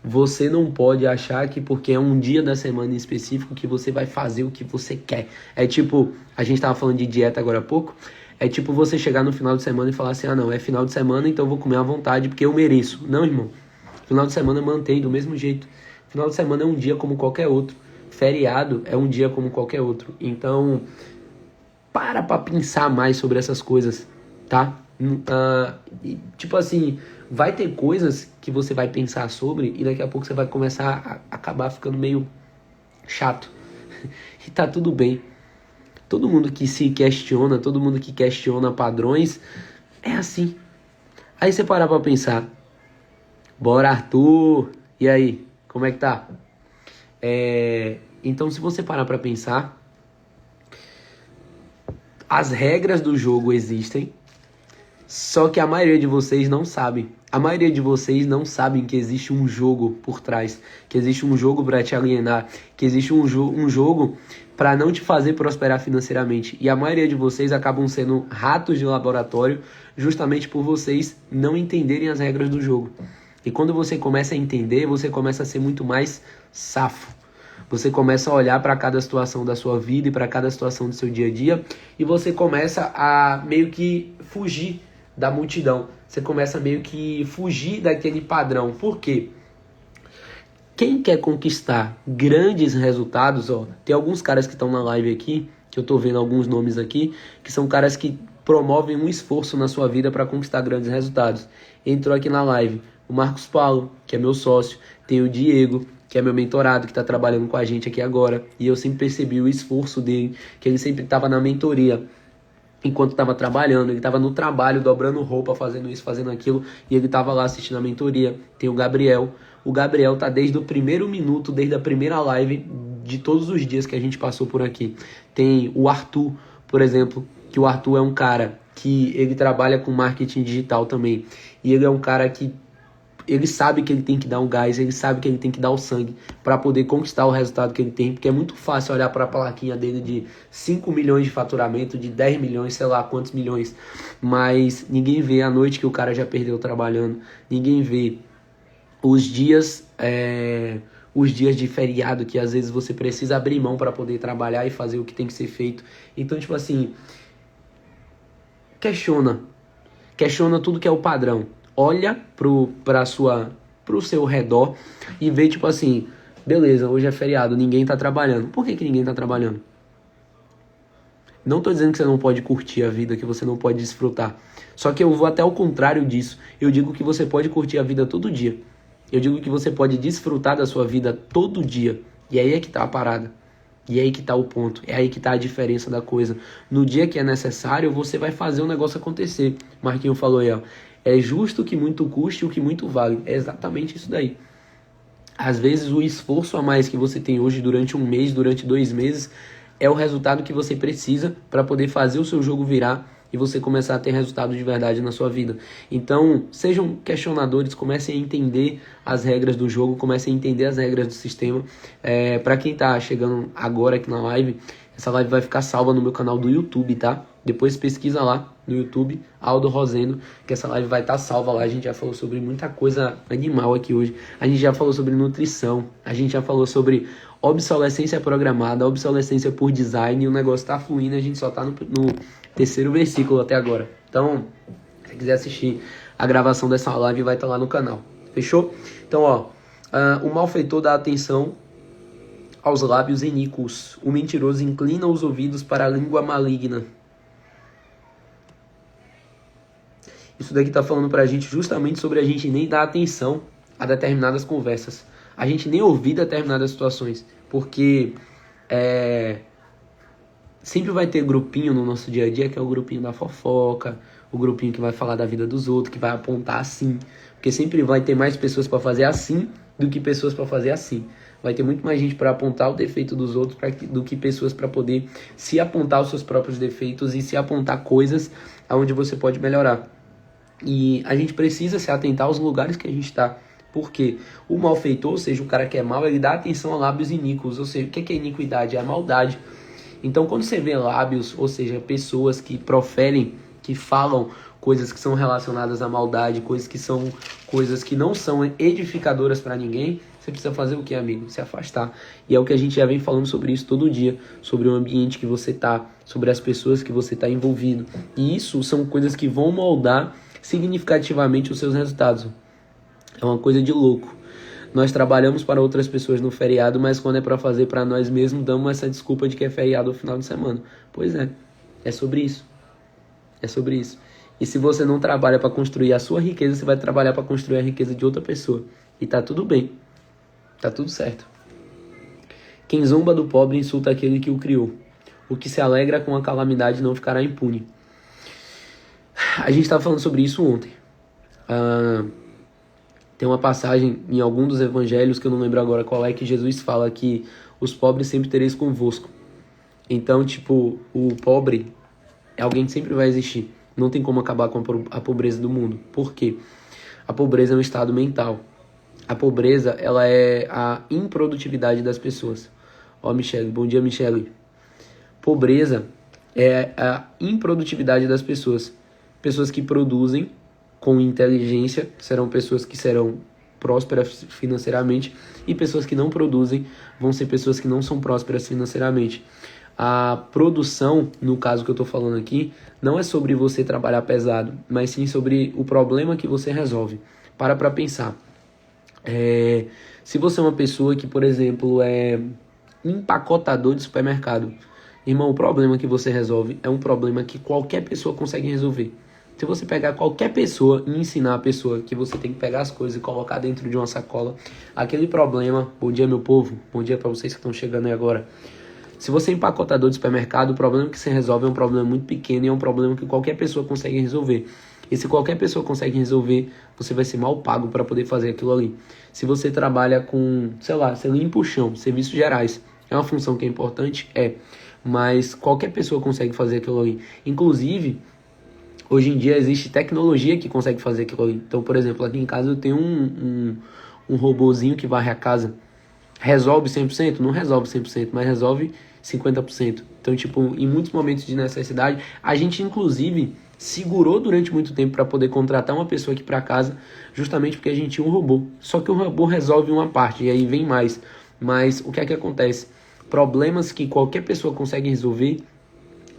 Você não pode achar que porque é um dia da semana em específico que você vai fazer o que você quer. É tipo, a gente tava falando de dieta agora há pouco, é tipo você chegar no final de semana e falar assim, ah não, é final de semana, então eu vou comer à vontade porque eu mereço. Não, irmão. Final de semana mantém do mesmo jeito. Final de semana é um dia como qualquer outro. Feriado é um dia como qualquer outro. Então, para pensar mais sobre essas coisas, tá? Tipo assim, vai ter coisas que você vai pensar sobre e daqui a pouco você vai começar a acabar ficando meio chato. E tá tudo bem. Todo mundo que se questiona, todo mundo que questiona padrões, é assim. Aí você parar pra pensar. Bora, Arthur! E aí, como é que tá? Então, se você parar pra pensar, as regras do jogo existem, só que a maioria de vocês não sabe. A maioria de vocês não sabem que existe um jogo por trás, que existe um jogo para te alienar, que existe um jogo para não te fazer prosperar financeiramente. E a maioria de vocês acabam sendo ratos de laboratório justamente por vocês não entenderem as regras do jogo. E quando você começa a entender, você começa a ser muito mais safo. Você começa a olhar para cada situação da sua vida e para cada situação do seu dia a dia e você começa a meio que fugir da multidão. Você começa meio que fugir daquele padrão. Por quê? Quem quer conquistar grandes resultados, ó, tem alguns caras que estão na live aqui, que eu tô vendo alguns nomes aqui, que são caras que promovem um esforço na sua vida para conquistar grandes resultados. Entrou aqui na live o Marcos Paulo, que é meu sócio, tem o Diego, que é meu mentorado, que está trabalhando com a gente aqui agora, e eu sempre percebi o esforço dele, que ele sempre estava na mentoria, enquanto estava trabalhando, ele estava no trabalho, dobrando roupa, fazendo isso, fazendo aquilo, e ele estava lá assistindo a mentoria. Tem o Gabriel tá desde o primeiro minuto, desde a primeira live, de todos os dias que a gente passou por aqui. Tem o Arthur, por exemplo, que o Arthur é um cara que ele trabalha com marketing digital também, e ele é um cara que ele sabe que ele tem que dar um gás, ele sabe que ele tem que dar o sangue para poder conquistar o resultado que ele tem, porque é muito fácil olhar para a plaquinha dele de 5 milhões de faturamento, de 10 milhões, sei lá quantos milhões, mas ninguém vê a noite que o cara já perdeu trabalhando, ninguém vê os dias de feriado que às vezes você precisa abrir mão para poder trabalhar e fazer o que tem que ser feito. Então, tipo assim, questiona tudo que é o padrão. Olha pro seu redor e vê, tipo assim, beleza, hoje é feriado, ninguém tá trabalhando. Por que ninguém tá trabalhando? Não tô dizendo que você não pode curtir a vida, que você não pode desfrutar. Só que eu vou até ao contrário disso. Eu digo que você pode curtir a vida todo dia. Eu digo que você pode desfrutar da sua vida todo dia. E aí é que tá a parada. E é aí que tá o ponto. É aí que tá a diferença da coisa. No dia que é necessário, você vai fazer o negócio acontecer. Marquinho falou aí, ó. É justo que muito custe o que muito vale. É exatamente isso daí. Às vezes o esforço a mais que você tem hoje durante um mês, durante 2 meses, é o resultado que você precisa para poder fazer o seu jogo virar e você começar a ter resultado de verdade na sua vida. Então, sejam questionadores, comecem a entender as regras do jogo, comecem a entender as regras do sistema. Para quem tá chegando agora aqui na live, essa live vai ficar salva no meu canal do YouTube, tá? Depois pesquisa lá no YouTube, Aldo Rosendo, que essa live vai estar salva lá. A gente já falou sobre muita coisa animal aqui hoje. A gente já falou sobre nutrição, a gente já falou sobre obsolescência programada, obsolescência por design, e o negócio tá fluindo, a gente só tá no 3º versículo até agora. Então, se quiser assistir a gravação dessa live, vai estar lá no canal. Fechou? Então, ó, o malfeitor dá atenção aos lábios iníquos. O mentiroso inclina os ouvidos para a língua maligna. Isso daqui tá falando pra gente justamente sobre a gente nem dar atenção a determinadas conversas. A gente nem ouvir determinadas situações. Porque sempre vai ter grupinho no nosso dia a dia, que é o grupinho da fofoca, o grupinho que vai falar da vida dos outros, que vai apontar assim. Porque sempre vai ter mais pessoas para fazer assim do que pessoas para fazer assim. Vai ter muito mais gente para apontar o defeito dos outros do que pessoas para poder se apontar os seus próprios defeitos e se apontar coisas onde você pode melhorar. E a gente precisa se atentar aos lugares que a gente está. Porque o malfeitor, ou seja, o cara que é mau, ele dá atenção a lábios iníquos. Ou seja, o que é iniquidade? É a maldade. Então, quando você vê lábios, ou seja, pessoas que proferem, que falam coisas que são relacionadas à maldade, coisas que não são edificadoras para ninguém, você precisa fazer o que, amigo? Se afastar. E é o que a gente já vem falando sobre isso todo dia, sobre o ambiente que você tá, sobre as pessoas que você tá envolvido. E isso são coisas que vão moldar significativamente os seus resultados. É uma coisa de louco. Nós trabalhamos para outras pessoas no feriado, mas quando é para fazer para nós mesmos, damos essa desculpa de que é feriado no final de semana. Pois é sobre isso. É sobre isso. E se você não trabalha para construir a sua riqueza, você vai trabalhar para construir a riqueza de outra pessoa. E tá tudo bem. Tá tudo certo. Quem zomba do pobre insulta aquele que o criou. O que se alegra com a calamidade não ficará impune. A gente estava falando sobre isso ontem. Tem uma passagem em algum dos evangelhos, que eu não lembro agora qual é, que Jesus fala que os pobres sempre tereis convosco. Então, tipo, o pobre é alguém que sempre vai existir. Não tem como acabar com a pobreza do mundo. Por quê? A pobreza é um estado mental. A pobreza, ela é a improdutividade das pessoas. Ó, Michele, bom dia, Michele. Pobreza é a improdutividade das pessoas. Pessoas que produzem com inteligência serão pessoas que serão prósperas financeiramente, e pessoas que não produzem vão ser pessoas que não são prósperas financeiramente. A produção, no caso que eu estou falando aqui, não é sobre você trabalhar pesado, mas sim sobre o problema que você resolve. Para pensar. Se você é uma pessoa que, por exemplo, é empacotador de supermercado, irmão, o problema que você resolve é um problema que qualquer pessoa consegue resolver. Se você pegar qualquer pessoa e ensinar a pessoa que você tem que pegar as coisas e colocar dentro de uma sacola, aquele problema... Bom dia, meu povo. Bom dia para vocês que estão chegando aí agora. Se você é empacotador de supermercado, o problema que você resolve é um problema muito pequeno e é um problema que qualquer pessoa consegue resolver. E se qualquer pessoa consegue resolver, você vai ser mal pago para poder fazer aquilo ali. Se você trabalha com, sei lá, você limpa o chão, serviços gerais, é uma função que é importante? É. Mas qualquer pessoa consegue fazer aquilo ali. Inclusive, hoje em dia existe tecnologia que consegue fazer aquilo ali. Então, por exemplo, aqui em casa eu tenho um robozinho que varre a casa. Resolve 100%? Não resolve 100%, mas resolve 50%. Então, tipo, em muitos momentos de necessidade, a gente inclusive segurou durante muito tempo para poder contratar uma pessoa aqui para casa, justamente porque a gente tinha um robô. Só que o robô resolve uma parte, e aí vem mais. Mas o que é que acontece? Problemas que qualquer pessoa consegue resolver,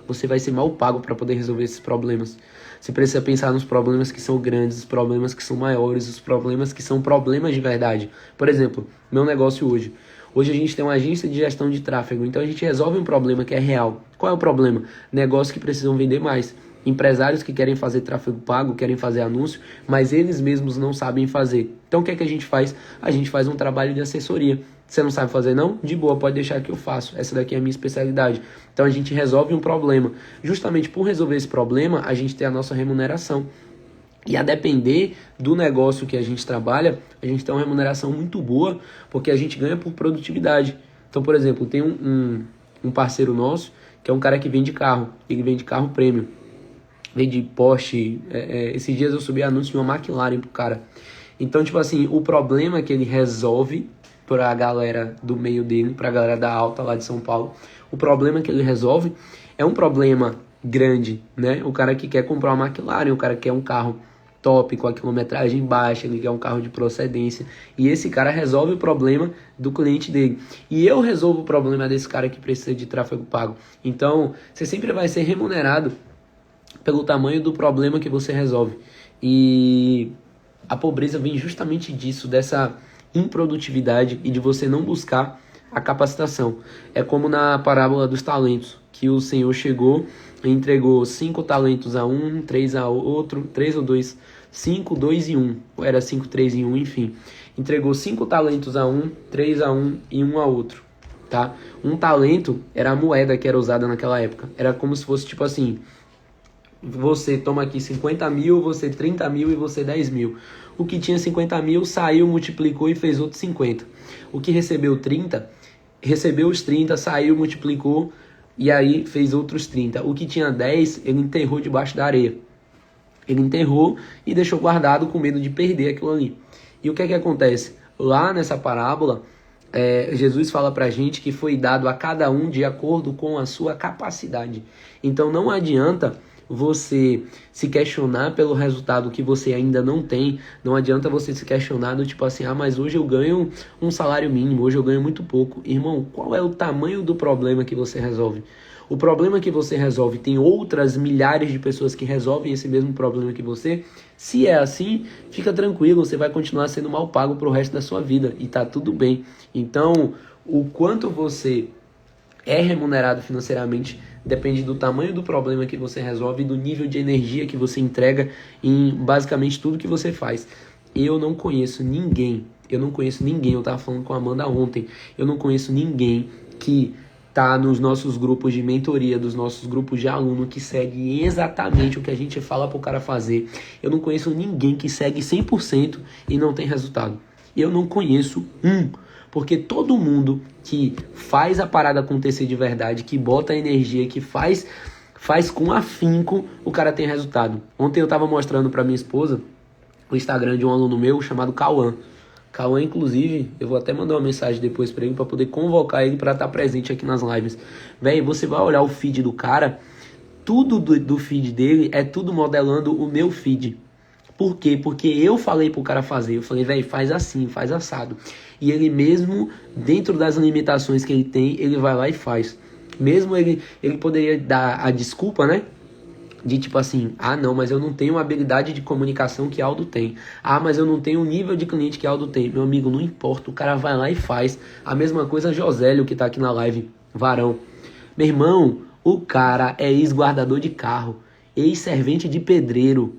você vai ser mal pago para poder resolver esses problemas. Você precisa pensar nos problemas que são grandes, os problemas que são maiores, os problemas que são problemas de verdade. Por exemplo, meu negócio hoje. Hoje a gente tem uma agência de gestão de tráfego, então a gente resolve um problema que é real. Qual é o problema? Negócios que precisam vender mais. Empresários que querem fazer tráfego pago, querem fazer anúncio, mas eles mesmos não sabem fazer. Então o que é que a gente faz? A gente faz um trabalho de assessoria. Você não sabe fazer não? De boa, pode deixar que eu faço. Essa daqui é a minha especialidade. Então a gente resolve um problema. Justamente por resolver esse problema, a gente tem a nossa remuneração. E a depender do negócio que a gente trabalha, a gente tem uma remuneração muito boa, porque a gente ganha por produtividade. Então, por exemplo, tem um parceiro nosso, que é um cara que vende carro. Ele vende carro premium. Vende Porsche. Esses dias eu subi anúncio de uma McLaren pro cara. Então, tipo assim, o problema que ele resolve pra galera do meio dele, pra galera da alta lá de São Paulo, o problema que ele resolve é um problema grande, né? O cara que quer comprar uma McLaren, o cara que quer um carro top, com a quilometragem baixa, ele quer um carro de procedência, e esse cara resolve o problema do cliente dele. E eu resolvo o problema desse cara que precisa de tráfego pago. Então, você sempre vai ser remunerado pelo tamanho do problema que você resolve. E a pobreza vem justamente disso, dessa improdutividade e de você não buscar a capacitação. É como na parábola dos talentos, que o Senhor chegou e entregou 5 talentos a um, 3 a outro, 3 ou 2, 5, 2 e 1, ou era 5, 3 e 1, enfim. Entregou 5 talentos a um, 3 a um e 1 a outro, tá? Um talento era a moeda que era usada naquela época. Era como se fosse tipo assim, você toma aqui 50 mil, você 30 mil e você 10 mil. O que tinha 50 mil saiu, multiplicou e fez outros 50. O que recebeu 30, recebeu os 30, saiu, multiplicou e aí fez outros 30. O que tinha 10, ele enterrou debaixo da areia. Ele enterrou e deixou guardado com medo de perder aquilo ali. E o que é que acontece? Lá nessa parábola, Jesus fala pra gente que foi dado a cada um de acordo com a sua capacidade. Então não adianta você se questionar pelo resultado que você ainda não tem. Não adianta você se questionar do tipo assim, mas hoje eu ganho um salário mínimo, hoje eu ganho muito pouco. Irmão, qual é o tamanho do problema que você resolve? O problema que você resolve tem outras milhares de pessoas que resolvem esse mesmo problema que você. Se é assim, fica tranquilo, você vai continuar sendo mal pago pro resto da sua vida e tá tudo bem. Então, o quanto você é remunerado financeiramente depende do tamanho do problema que você resolve e do nível de energia que você entrega em basicamente tudo que você faz. Eu não conheço ninguém, eu tava falando com a Amanda ontem, eu não conheço ninguém que tá nos nossos grupos de mentoria, dos nossos grupos de aluno que segue exatamente o que a gente fala pro cara fazer. Eu não conheço ninguém que segue 100% e não tem resultado. Eu não conheço porque todo mundo que faz a parada acontecer de verdade, que bota energia, que faz com afinco, o cara tem resultado. Ontem eu tava mostrando pra minha esposa o Instagram de um aluno meu chamado Cauã. Cauã, inclusive, eu vou até mandar uma mensagem depois pra ele, pra poder convocar ele pra estar presente aqui nas lives. Véi, você vai olhar o feed do cara, tudo do feed dele é tudo modelando o meu feed. Por quê? Porque eu falei pro cara fazer, eu falei, véi, faz assim, faz assado. E ele mesmo, dentro das limitações que ele tem, ele vai lá e faz. Mesmo ele poderia dar a desculpa, né? De tipo assim, não, mas eu não tenho a habilidade de comunicação que Aldo tem. Mas eu não tenho o nível de cliente que Aldo tem. Meu amigo, não importa, o cara vai lá e faz. A mesma coisa Josélio, que tá aqui na live, Varão. Meu irmão, o cara é ex-guardador de carro, ex-servente de pedreiro.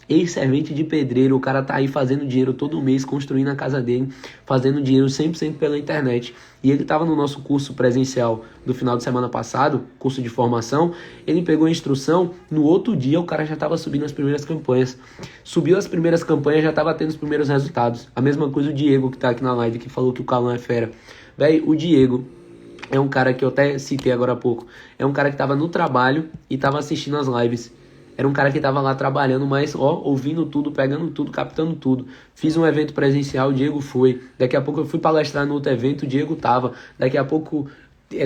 Ex-servente de pedreiro, o cara tá aí fazendo dinheiro todo mês, construindo a casa dele, fazendo dinheiro 100% pela internet. E ele tava no nosso curso presencial do final de semana passado, curso de formação, ele pegou a instrução, no outro dia o cara já tava subindo as primeiras campanhas. Subiu as primeiras campanhas, já tava tendo os primeiros resultados. A mesma coisa o Diego, que tá aqui na live, que falou que o Calão é fera. Véi, o Diego é um cara que eu até citei agora há pouco, é um cara que tava no trabalho e tava assistindo as lives. Era um cara que tava lá trabalhando, mas ouvindo tudo, pegando tudo, captando tudo. Fiz um evento presencial, o Diego foi. Daqui a pouco eu fui palestrar no outro evento, o Diego tava. Daqui a pouco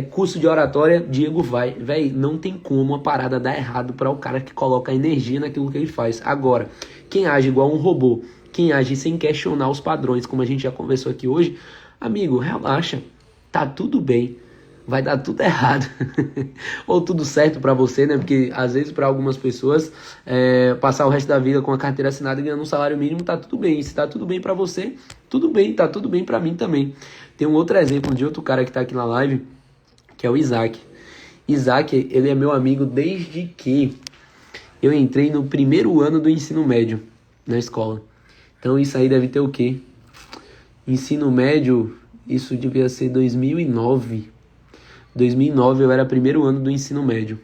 curso de oratória, Diego vai. Véi, não tem como uma parada dar errado para o cara que coloca energia naquilo que ele faz. Agora, quem age igual um robô, quem age sem questionar os padrões, como a gente já conversou aqui hoje, amigo, relaxa, tá tudo bem. Vai dar tudo errado ou tudo certo pra você, né? Porque às vezes pra algumas pessoas passar o resto da vida com a carteira assinada e ganhando um salário mínimo tá tudo bem. E se tá tudo bem pra você, tudo bem, tá tudo bem pra mim também. Tem um outro exemplo de outro cara que tá aqui na live, que é o Isaac. Isaac, ele é meu amigo desde que eu entrei no primeiro ano do ensino médio na escola. Então isso aí deve ter o quê? Ensino médio, isso devia ser 2009. 2009 eu era primeiro ano do ensino médio.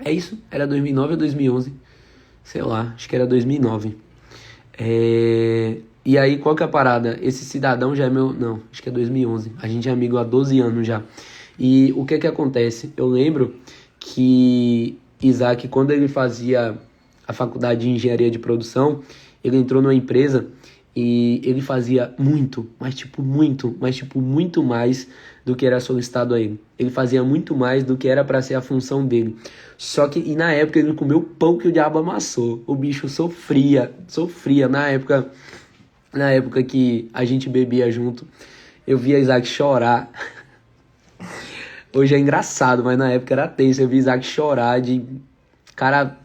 É isso? Era 2009 ou 2011? Sei lá, acho que era 2009. E aí, qual que é a parada? Esse cidadão já é meu... Não, acho que é 2011. A gente é amigo há 12 anos já. E o que que acontece? Eu lembro que Isaac, quando ele fazia a faculdade de engenharia de produção, ele entrou numa empresa e ele fazia muito mais do que era solicitado a ele. Ele fazia muito mais do que era para ser a função dele. Só que, e na época, ele comeu pão que o diabo amassou. O bicho sofria na época que a gente bebia junto. Eu via Isaac chorar. Hoje é engraçado, mas na época era tenso. Eu via Isaac chorar de cara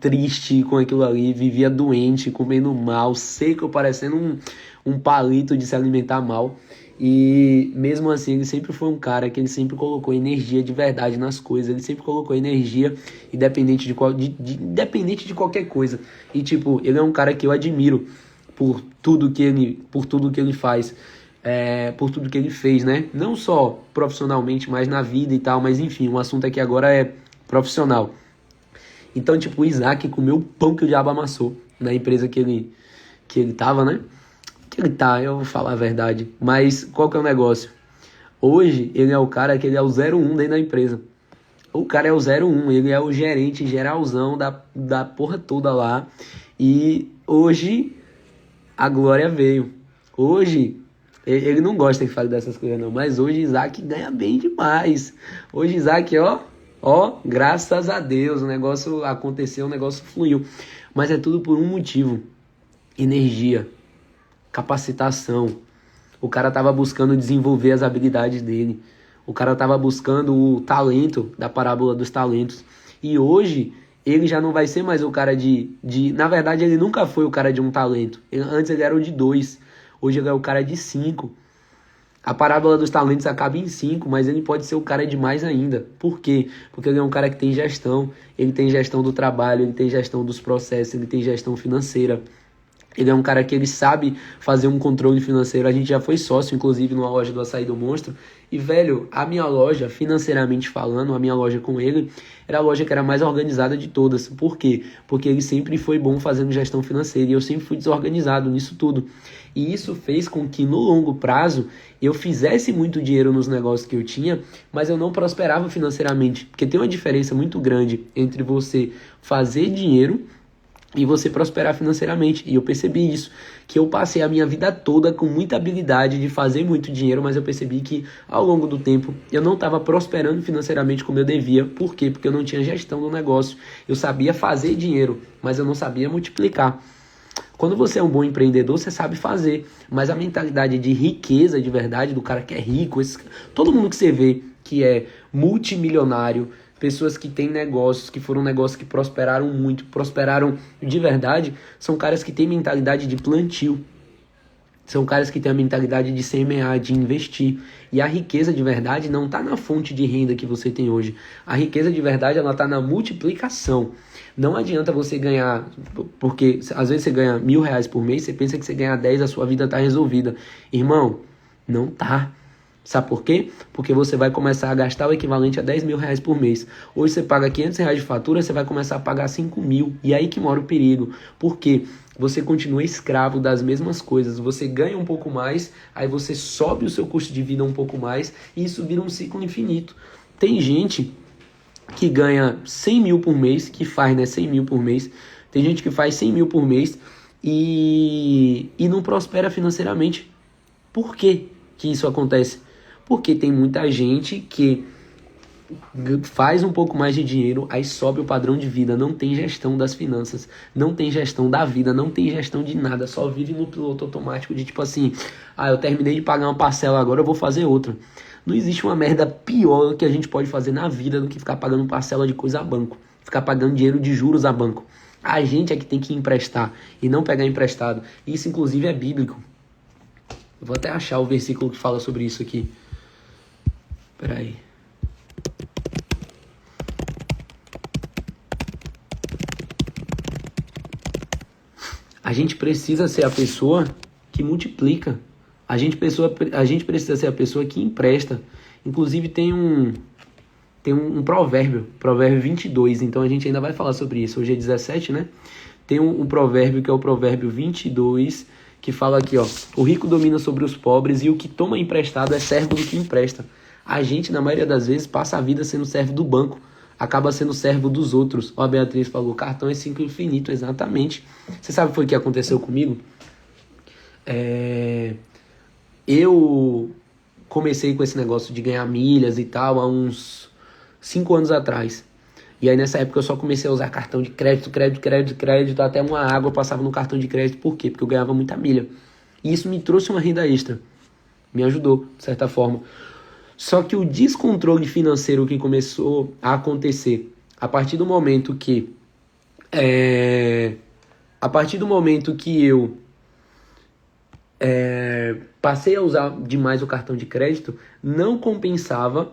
triste com aquilo ali, vivia doente, comendo mal, seco, parecendo um palito de se alimentar mal. E mesmo assim, ele sempre foi um cara que ele sempre colocou energia de verdade nas coisas. Ele sempre colocou energia independente de qualquer coisa. E tipo, ele é um cara que eu admiro por tudo que ele faz, por tudo que ele fez, né? Não só profissionalmente, mas na vida e tal. Mas enfim, o assunto aqui agora é profissional. Então, tipo, o Isaac comeu o pão que o diabo amassou na empresa que ele tava, né? Que ele tá, eu vou falar a verdade. Mas qual que é o negócio? Hoje, ele é o cara que ele é o 01 dentro da empresa. O cara é o 01, ele é o gerente geralzão da porra toda lá. E hoje, a glória veio. Hoje, ele não gosta que fale dessas coisas não, mas hoje Isaac ganha bem demais. Hoje Isaac, ó, Ó, graças a Deus, o negócio aconteceu, o negócio fluiu. Mas é tudo por um motivo. Energia, capacitação. O cara tava buscando desenvolver as habilidades dele. O cara tava buscando o talento da parábola dos talentos. E hoje, ele já não vai ser mais o cara Na verdade, ele nunca foi o cara de um talento. Antes ele era o de 2. Hoje ele é o cara de 5. A parábola dos talentos acaba em 5, mas ele pode ser o cara de mais ainda. Por quê? Porque ele é um cara que tem gestão. Ele tem gestão do trabalho, ele tem gestão dos processos, ele tem gestão financeira. Ele é um cara que ele sabe fazer um controle financeiro. A gente já foi sócio, inclusive, numa loja do Açaí do Monstro. E, velho, a minha loja, financeiramente falando, a minha loja com ele, era a loja que era mais organizada de todas. Por quê? Porque ele sempre foi bom fazendo gestão financeira. E eu sempre fui desorganizado nisso tudo. E isso fez com que, no longo prazo, eu fizesse muito dinheiro nos negócios que eu tinha, mas eu não prosperava financeiramente. Porque tem uma diferença muito grande entre você fazer dinheiro e você prosperar financeiramente. E eu percebi isso, que eu passei a minha vida toda com muita habilidade de fazer muito dinheiro, mas eu percebi que ao longo do tempo eu não estava prosperando financeiramente como eu devia. Por quê? Porque eu não tinha gestão do negócio. Eu sabia fazer dinheiro, mas eu não sabia multiplicar. Quando você é um bom empreendedor, você sabe fazer, mas a mentalidade de riqueza de verdade, do cara que é rico, todo mundo que você vê que é multimilionário, pessoas que têm negócios, que foram negócios que prosperaram muito, prosperaram de verdade, são caras que têm mentalidade de plantio. São caras que têm a mentalidade de semear, de investir. E a riqueza de verdade não está na fonte de renda que você tem hoje. A riqueza de verdade ela está na multiplicação. Não adianta você ganhar, porque às vezes você ganha R$1.000 por mês, você pensa que você ganhar 10, a sua vida está resolvida. Irmão, não tá. Sabe por quê? Porque você vai começar a gastar o equivalente a R$10.000 por mês. Hoje você paga R$500 de fatura, você vai começar a pagar 5.000. E aí que mora o perigo. Por quê? Você continua escravo das mesmas coisas. Você ganha um pouco mais, aí você sobe o seu custo de vida um pouco mais, e isso vira um ciclo infinito. Tem gente que ganha 100 mil por mês, que faz 100 mil por mês. Tem gente que faz 100 mil por mês e não prospera financeiramente. Por que que isso acontece? Porque tem muita gente que faz um pouco mais de dinheiro, aí sobe o padrão de vida, não tem gestão das finanças, não tem gestão da vida, não tem gestão de nada, só vive no piloto automático de tipo assim, eu terminei de pagar uma parcela, agora eu vou fazer outra. Não existe uma merda pior que a gente pode fazer na vida do que ficar pagando parcela de coisa a banco, ficar pagando dinheiro de juros a banco. A gente é que tem que emprestar e não pegar emprestado. Isso inclusive é bíblico. Eu vou até achar o versículo que fala sobre isso aqui. Peraí. A gente precisa ser a pessoa que multiplica. A gente precisa ser a pessoa que empresta. Inclusive tem um provérbio 22, então a gente ainda vai falar sobre isso. Hoje é 17, né? Tem um provérbio que é o provérbio 22, que fala aqui, ó: o rico domina sobre os pobres e o que toma emprestado é servo do que empresta. A gente, na maioria das vezes, passa a vida sendo servo do banco, acaba sendo servo dos outros. Ó, a Beatriz falou, cartão é ciclo infinito, exatamente. Você sabe o que foi que aconteceu comigo? Eu comecei com esse negócio de ganhar milhas e tal há uns 5 anos atrás. E aí nessa época eu só comecei a usar cartão de crédito, até uma água eu passava no cartão de crédito. Por quê? Porque eu ganhava muita milha. E isso me trouxe uma renda extra. Me ajudou, de certa forma. Só que o descontrole financeiro que começou a acontecer a partir do momento que eu passei a usar demais o cartão de crédito, não compensava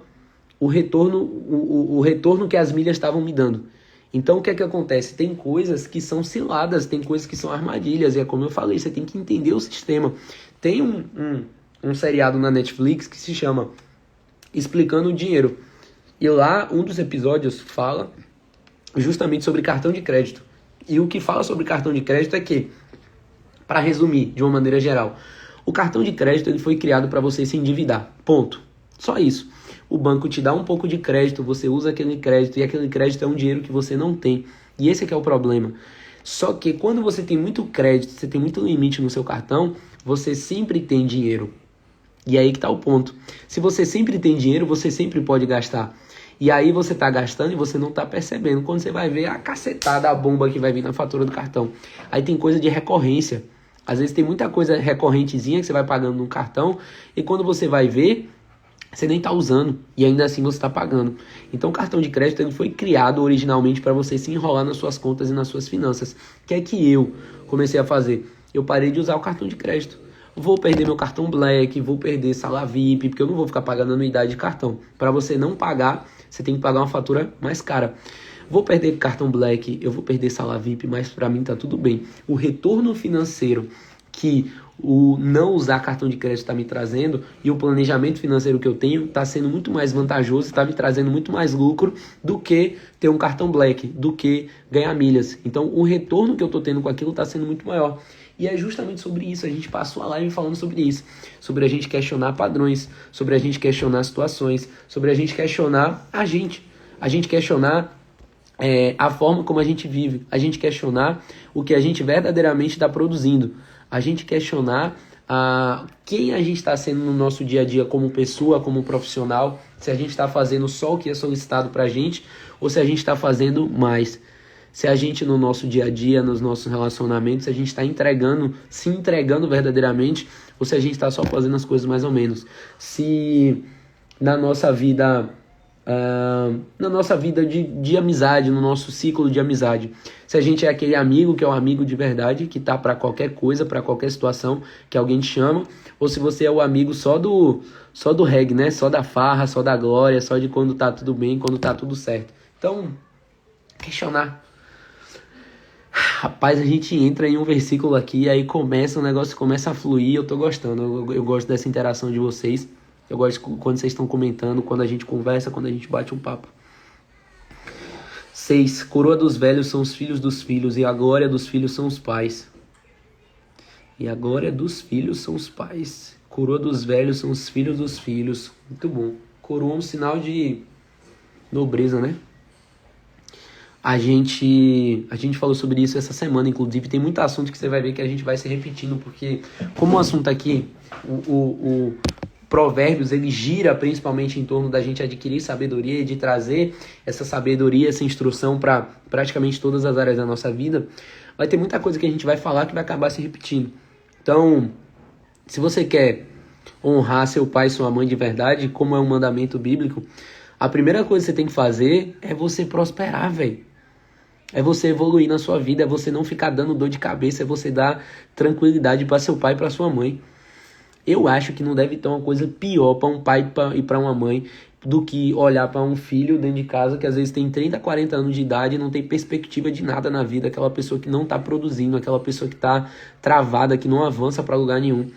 o retorno que as milhas estavam me dando. Então o que é que acontece? Tem coisas que são ciladas, tem coisas que são armadilhas, e é como eu falei, você tem que entender o sistema. Tem um seriado na Netflix que se chama Explicando o Dinheiro, e lá um dos episódios fala justamente sobre cartão de crédito. E o que fala sobre cartão de crédito é que, para resumir de uma maneira geral, o cartão de crédito ele foi criado para você se endividar, ponto. Só isso. O banco te dá um pouco de crédito, você usa aquele crédito, e aquele crédito é um dinheiro que você não tem. E esse é que é o problema. Só que quando você tem muito crédito, você tem muito limite no seu cartão, você sempre tem dinheiro. E aí que está o ponto. Se você sempre tem dinheiro, você sempre pode gastar. E aí você tá gastando e você não tá percebendo. Quando você vai ver a cacetada, a bomba que vai vir na fatura do cartão. Aí tem coisa de recorrência. Às vezes tem muita coisa recorrentezinha que você vai pagando no cartão e quando você vai ver, você nem tá usando e ainda assim você tá pagando. Então o cartão de crédito ele foi criado originalmente para você se enrolar nas suas contas e nas suas finanças. O que é que eu comecei a fazer? Eu parei de usar o cartão de crédito. Vou perder meu cartão Black, vou perder sala VIP, porque eu não vou ficar pagando anuidade de cartão. Para você não pagar, você tem que pagar uma fatura mais cara. Vou perder cartão Black, eu vou perder sala VIP, mas para mim tá tudo bem. O retorno financeiro que o não usar cartão de crédito está me trazendo e o planejamento financeiro que eu tenho está sendo muito mais vantajoso, está me trazendo muito mais lucro do que ter um cartão Black, do que ganhar milhas. Então o retorno que eu estou tendo com aquilo está sendo muito maior. E é justamente sobre isso, a gente passou a live falando sobre isso, sobre a gente questionar padrões, sobre a gente questionar situações, sobre a gente questionar a gente questionar a forma como a gente vive, a gente questionar o que a gente verdadeiramente está produzindo, a gente questionar quem a gente está sendo no nosso dia a dia como pessoa, como profissional, se a gente está fazendo só o que é solicitado para a gente ou se a gente está fazendo mais. Se a gente no nosso dia a dia, nos nossos relacionamentos, se a gente está se entregando verdadeiramente ou se a gente está só fazendo as coisas mais ou menos. Se na nossa vida de amizade, no nosso ciclo de amizade, se a gente é aquele amigo que é um amigo de verdade, que tá para qualquer coisa, para qualquer situação que alguém te chama, ou se você é o amigo só do reggae, né? Só da farra, só da glória, só de quando tá tudo bem, quando tá tudo certo. Então, questionar. Rapaz, a gente entra em um versículo aqui, aí o negócio começa a fluir, eu tô gostando, eu gosto dessa interação de vocês. Eu gosto quando vocês estão comentando, quando a gente conversa, quando a gente bate um papo. 6. Coroa dos velhos são os filhos dos filhos, e a glória dos filhos são os pais. E a glória dos filhos são os pais. Coroa dos velhos são os filhos dos filhos. Muito bom. Coroa é um sinal de nobreza, né? A gente falou sobre isso essa semana, inclusive. Tem muito assunto que você vai ver que a gente vai se repetindo, porque como o assunto aqui, o Provérbios, ele gira principalmente em torno da gente adquirir sabedoria e de trazer essa sabedoria, essa instrução para praticamente todas as áreas da nossa vida. Vai ter muita coisa que a gente vai falar que vai acabar se repetindo. Então, se você quer honrar seu pai e sua mãe de verdade, como é um mandamento bíblico, a primeira coisa que você tem que fazer é você prosperar, velho. É você evoluir na sua vida, é você não ficar dando dor de cabeça, é você dar tranquilidade para seu pai e para sua mãe. Eu acho que não deve ter uma coisa pior para um pai e para uma mãe do que olhar para um filho dentro de casa que às vezes tem 30, 40 anos de idade e não tem perspectiva de nada na vida, aquela pessoa que não está produzindo, aquela pessoa que está travada, que não avança para lugar nenhum.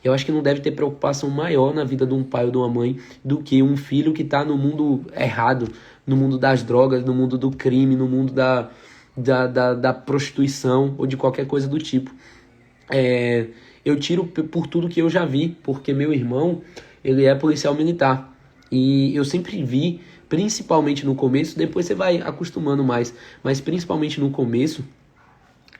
Eu acho que não deve ter preocupação maior na vida de um pai ou de uma mãe do que um filho que está no mundo errado, no mundo das drogas, no mundo do crime, no mundo da prostituição ou de qualquer coisa do tipo. Eu tiro por tudo que eu já vi, porque meu irmão, ele é policial militar. E eu sempre vi, principalmente no começo, depois você vai acostumando mais, mas principalmente no começo,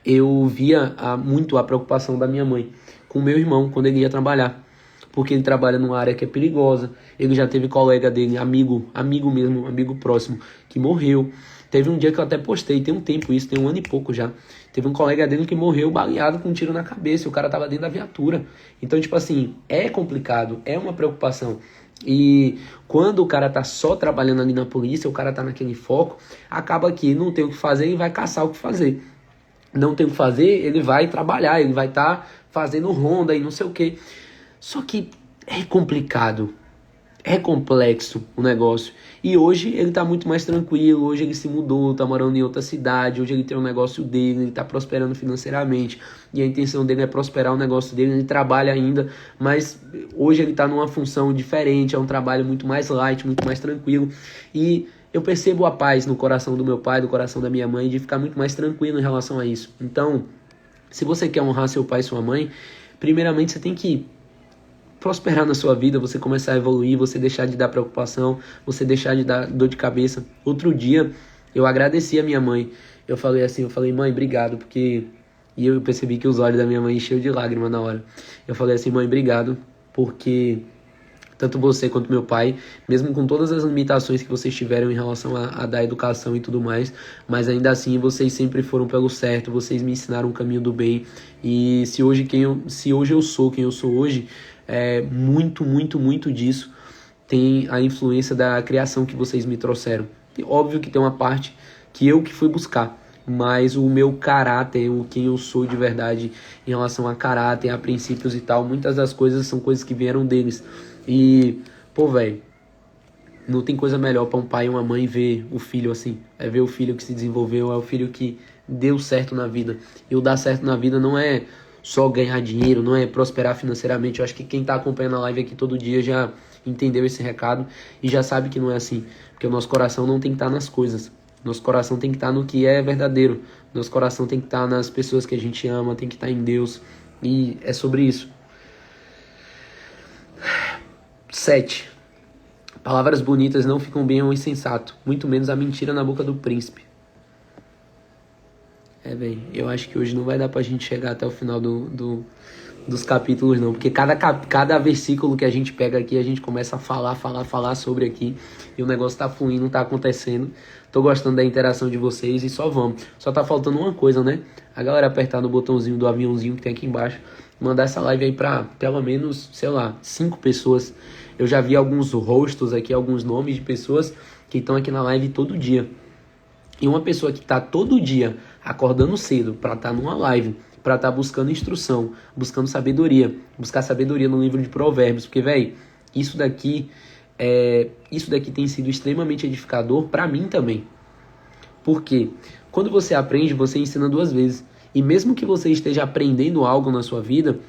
eu via muito a preocupação da minha mãe com o meu irmão quando ele ia trabalhar. Porque ele trabalha numa área que é perigosa, ele já teve colega dele, amigo mesmo, amigo próximo, que morreu. Teve um dia que eu até postei, tem um tempo isso, tem 1 ano e pouco já. Teve um colega dele que morreu baleado com um tiro na cabeça, e o cara tava dentro da viatura. Então, tipo assim, é complicado, é uma preocupação. E quando o cara tá só trabalhando ali na polícia, o cara tá naquele foco, acaba que não tem o que fazer e vai caçar o que fazer. Não tem o que fazer, ele vai trabalhar, ele vai estar fazendo ronda e não sei o que. Só que é complicado, é complexo o negócio. E hoje ele tá muito mais tranquilo, hoje ele se mudou, tá morando em outra cidade, hoje ele tem um negócio dele, ele tá prosperando financeiramente. E a intenção dele é prosperar o negócio dele, ele trabalha ainda, mas hoje ele tá numa função diferente, é um trabalho muito mais light, muito mais tranquilo. E eu percebo a paz no coração do meu pai, do coração da minha mãe, de ficar muito mais tranquilo em relação a isso. Então, se você quer honrar seu pai e sua mãe, primeiramente você tem que prosperar na sua vida, você começar a evoluir, você deixar de dar preocupação, você deixar de dar dor de cabeça. Outro dia, eu agradeci a minha mãe. Eu falei, mãe, obrigado, porque... E eu percebi que os olhos da minha mãe encheu de lágrimas na hora. Eu falei assim, mãe, obrigado, porque tanto você quanto meu pai, mesmo com todas as limitações que vocês tiveram em relação a dar educação e tudo mais, mas ainda assim vocês sempre foram pelo certo, vocês me ensinaram o caminho do bem, e se hoje eu sou quem eu sou hoje, muito disso tem a influência da criação que vocês me trouxeram. E óbvio que tem uma parte que eu que fui buscar, mas o meu caráter, quem eu sou de verdade em relação a caráter, a princípios e tal, muitas das coisas são coisas que vieram deles. E, pô, velho, não tem coisa melhor para um pai e uma mãe ver o filho assim. É ver o filho que se desenvolveu, é o filho que deu certo na vida. E o dar certo na vida não é só ganhar dinheiro, não é prosperar financeiramente. Eu acho que quem tá acompanhando a live aqui todo dia já entendeu esse recado e já sabe que não é assim. Porque o nosso coração não tem que estar nas coisas. Nosso coração tem que estar no que é verdadeiro. Nosso coração tem que estar nas pessoas que a gente ama, tem que estar em Deus. E é sobre isso. 7. Palavras bonitas não ficam bem ao insensato, muito menos a mentira na boca do príncipe. Bem, eu acho que hoje não vai dar pra gente chegar até o final dos capítulos não, porque cada versículo que a gente pega aqui, a gente começa a falar sobre aqui, e o negócio tá fluindo, tá acontecendo. Tô gostando da interação de vocês e só vamos. Só tá faltando uma coisa, né? A galera apertar no botãozinho do aviãozinho que tem aqui embaixo, mandar essa live aí pra pelo menos, 5 pessoas. Eu já vi alguns rostos aqui, alguns nomes de pessoas que estão aqui na live todo dia. E uma pessoa que tá todo dia acordando cedo pra estar numa live, pra estar buscando instrução, buscando sabedoria, buscar sabedoria no livro de Provérbios, porque, velho, isso daqui tem sido extremamente edificador pra mim também. Porque quando você aprende, você ensina 2 vezes. E mesmo que você esteja aprendendo algo na sua vida,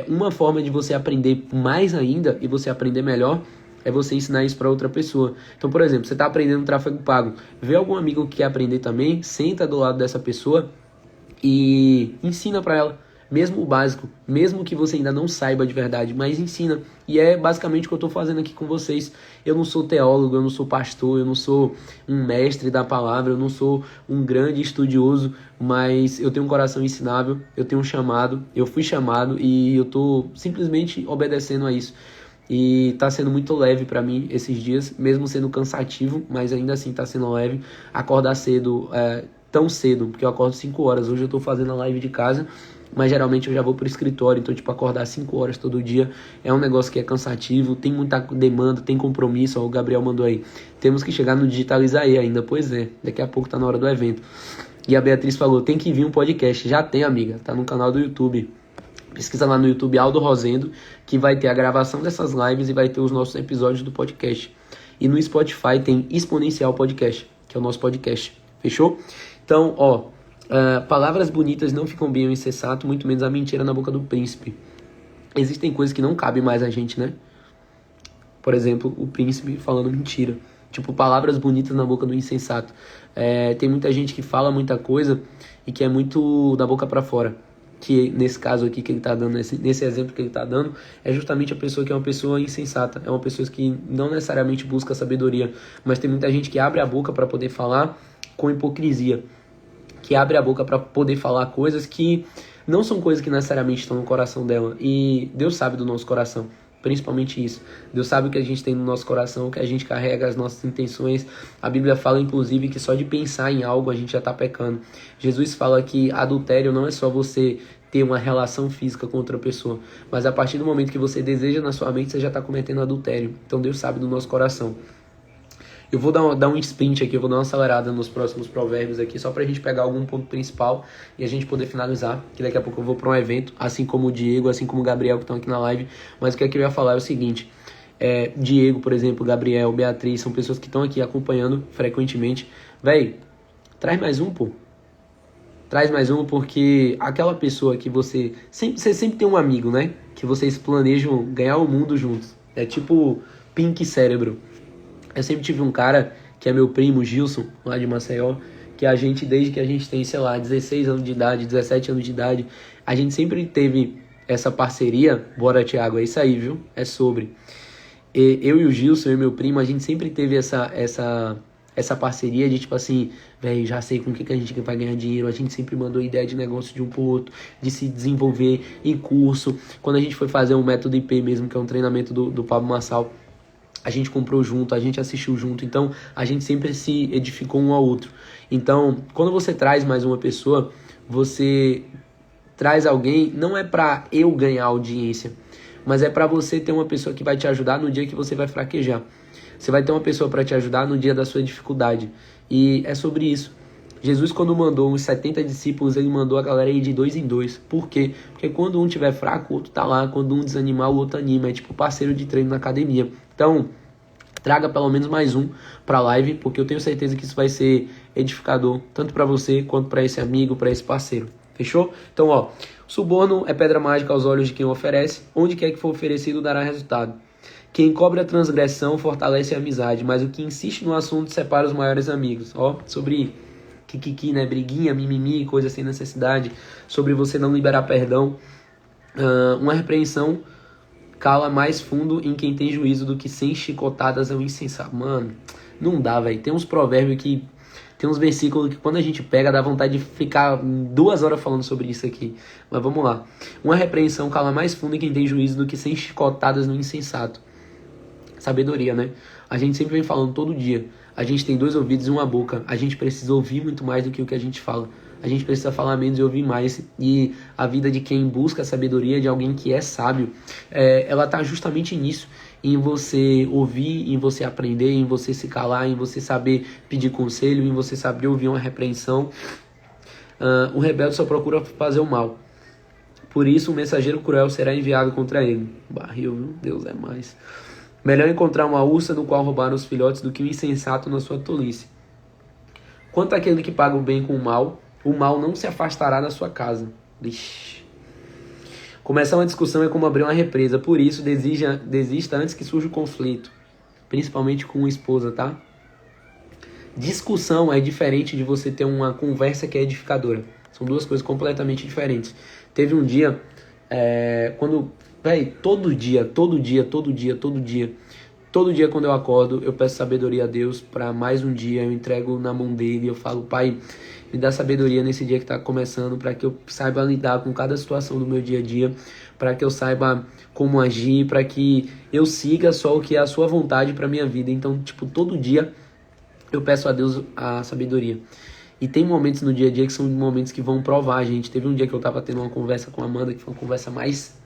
uma forma de você aprender mais ainda e você aprender melhor é você ensinar isso para outra pessoa. Então, por exemplo, você está aprendendo tráfego pago, vê algum amigo que quer aprender também, senta do lado dessa pessoa e ensina para ela, mesmo o básico, mesmo que você ainda não saiba de verdade, mas ensina. E é basicamente o que eu estou fazendo aqui com vocês. Eu não sou teólogo, eu não sou pastor, eu não sou um mestre da palavra, eu não sou um grande estudioso, mas eu tenho um coração ensinável, eu tenho um chamado, eu fui chamado e eu estou simplesmente obedecendo a isso. E tá sendo muito leve pra mim esses dias, mesmo sendo cansativo, mas ainda assim tá sendo leve. Acordar cedo, tão cedo, porque eu acordo 5 horas. Hoje eu tô fazendo a live de casa, mas geralmente eu já vou pro escritório, então tipo, acordar 5 horas todo dia é um negócio que é cansativo, tem muita demanda, tem compromisso. Ó, o Gabriel mandou aí, temos que chegar no Digitaliza aí ainda. Pois é, daqui a pouco tá na hora do evento. E a Beatriz falou, tem que vir um podcast. Já tem, amiga, tá no canal do YouTube. Pesquisa lá no YouTube Aldo Rosendo, que vai ter a gravação dessas lives e vai ter os nossos episódios do podcast. E no Spotify tem Exponencial Podcast, que é o nosso podcast. Fechou? Então, palavras bonitas não ficam bem ao insensato, muito menos a mentira na boca do príncipe. Existem coisas que não cabem mais a gente, né? Por exemplo, o príncipe falando mentira. Tipo, palavras bonitas na boca do insensato. Tem muita gente que fala muita coisa e que é muito da boca pra fora. Que nesse caso aqui que ele está dando, nesse exemplo que ele está dando, é justamente a pessoa que é uma pessoa insensata, é uma pessoa que não necessariamente busca sabedoria, mas tem muita gente que abre a boca para poder falar com hipocrisia, que abre a boca para poder falar coisas que não são coisas que necessariamente estão no coração dela, e Deus sabe do nosso coração. Principalmente isso. Deus sabe o que a gente tem no nosso coração, o que a gente carrega, as nossas intenções. A Bíblia fala, inclusive, que só de pensar em algo a gente já está pecando. Jesus fala que adultério não é só você ter uma relação física com outra pessoa, mas a partir do momento que você deseja na sua mente, você já está cometendo adultério. Então Deus sabe do nosso coração. Eu vou dar um sprint aqui, eu vou dar uma acelerada nos próximos provérbios aqui, só pra gente pegar algum ponto principal e a gente poder finalizar, que daqui a pouco eu vou pra um evento, assim como o Diego, assim como o Gabriel que estão aqui na live. Mas o que eu ia falar é o seguinte, Diego, por exemplo, Gabriel, Beatriz, são pessoas que estão aqui acompanhando frequentemente. Véi, traz mais um, pô. Traz mais um, porque aquela pessoa que você sempre tem um amigo, né? Que vocês planejam ganhar o mundo juntos. É tipo Pink Cérebro. Eu sempre tive um cara, que é meu primo, Gilson, lá de Maceió, que a gente, desde que a gente tem, 16 anos de idade, 17 anos de idade, a gente sempre teve essa parceria. Bora, Thiago, é isso aí, viu? É sobre. Eu e o Gilson, eu e meu primo, a gente sempre teve essa essa parceria de tipo assim, velho, já sei com o que a gente vai ganhar dinheiro, a gente sempre mandou ideia de negócio de um pro outro, de se desenvolver em curso. Quando a gente foi fazer um método IP mesmo, que é um treinamento do Pablo Marçal, a gente comprou junto, a gente assistiu junto, então a gente sempre se edificou um ao outro. Então, quando você traz mais uma pessoa, você traz alguém, não é pra eu ganhar audiência, mas é pra você ter uma pessoa que vai te ajudar no dia que você vai fraquejar. Você vai ter uma pessoa pra te ajudar no dia da sua dificuldade. E é sobre isso. Jesus, quando mandou uns 70 discípulos, ele mandou a galera ir de 2 em 2. Por quê? Porque quando um tiver fraco, o outro tá lá. Quando um desanimar, o outro anima. É tipo parceiro de treino na academia. Então, traga pelo menos mais um pra live, porque eu tenho certeza que isso vai ser edificador, tanto pra você, quanto pra esse amigo, pra esse parceiro. Fechou? Então, ó, suborno é pedra mágica aos olhos de quem oferece. Onde quer que for oferecido, dará resultado. Quem cobre a transgressão fortalece a amizade, mas o que insiste no assunto separa os maiores amigos. Ó, sobre kikiki, né? Briguinha, mimimi, coisa sem necessidade. Sobre você não liberar perdão. Uma repreensão cala mais fundo em quem tem juízo do que 100 chicotadas é um insensato. Mano, não dá, velho. Tem uns provérbios que... Tem uns versículos que quando a gente pega dá vontade de ficar 2 horas falando sobre isso aqui. Mas vamos lá. Uma repreensão cala mais fundo em quem tem juízo do que 100 chicotadas no insensato. Sabedoria, né? A gente sempre vem falando todo dia. A gente tem 2 ouvidos e uma boca. A gente precisa ouvir muito mais do que o que a gente fala. A gente precisa falar menos e ouvir mais. E a vida de quem busca a sabedoria, de alguém que é sábio, ela tá justamente nisso. Em você ouvir, em você aprender, em você se calar, em você saber pedir conselho, em você saber ouvir uma repreensão. O rebelde só procura fazer o mal. Por isso, um mensageiro cruel será enviado contra ele. Barril, viu? Deus é mais. Melhor encontrar uma ursa no qual roubaram os filhotes do que um insensato na sua tolice. Quanto àquele que paga o bem com o mal não se afastará da sua casa. Ixi. Começar uma discussão é como abrir uma represa, por isso desista antes que surja o conflito. Principalmente com a esposa, tá? Discussão é diferente de você ter uma conversa que é edificadora. São 2 coisas completamente diferentes. Teve um dia, quando... Véi, todo dia quando eu acordo, eu peço sabedoria a Deus para mais um dia, eu entrego na mão dele, eu falo, Pai, me dá sabedoria nesse dia que tá começando, para que eu saiba lidar com cada situação do meu dia a dia, para que eu saiba como agir, para que eu siga só o que é a sua vontade para minha vida. Então, tipo, todo dia eu peço a Deus a sabedoria. E tem momentos no dia a dia que são momentos que vão provar, gente. Teve um dia que eu tava tendo uma conversa com a Amanda, que foi uma conversa mais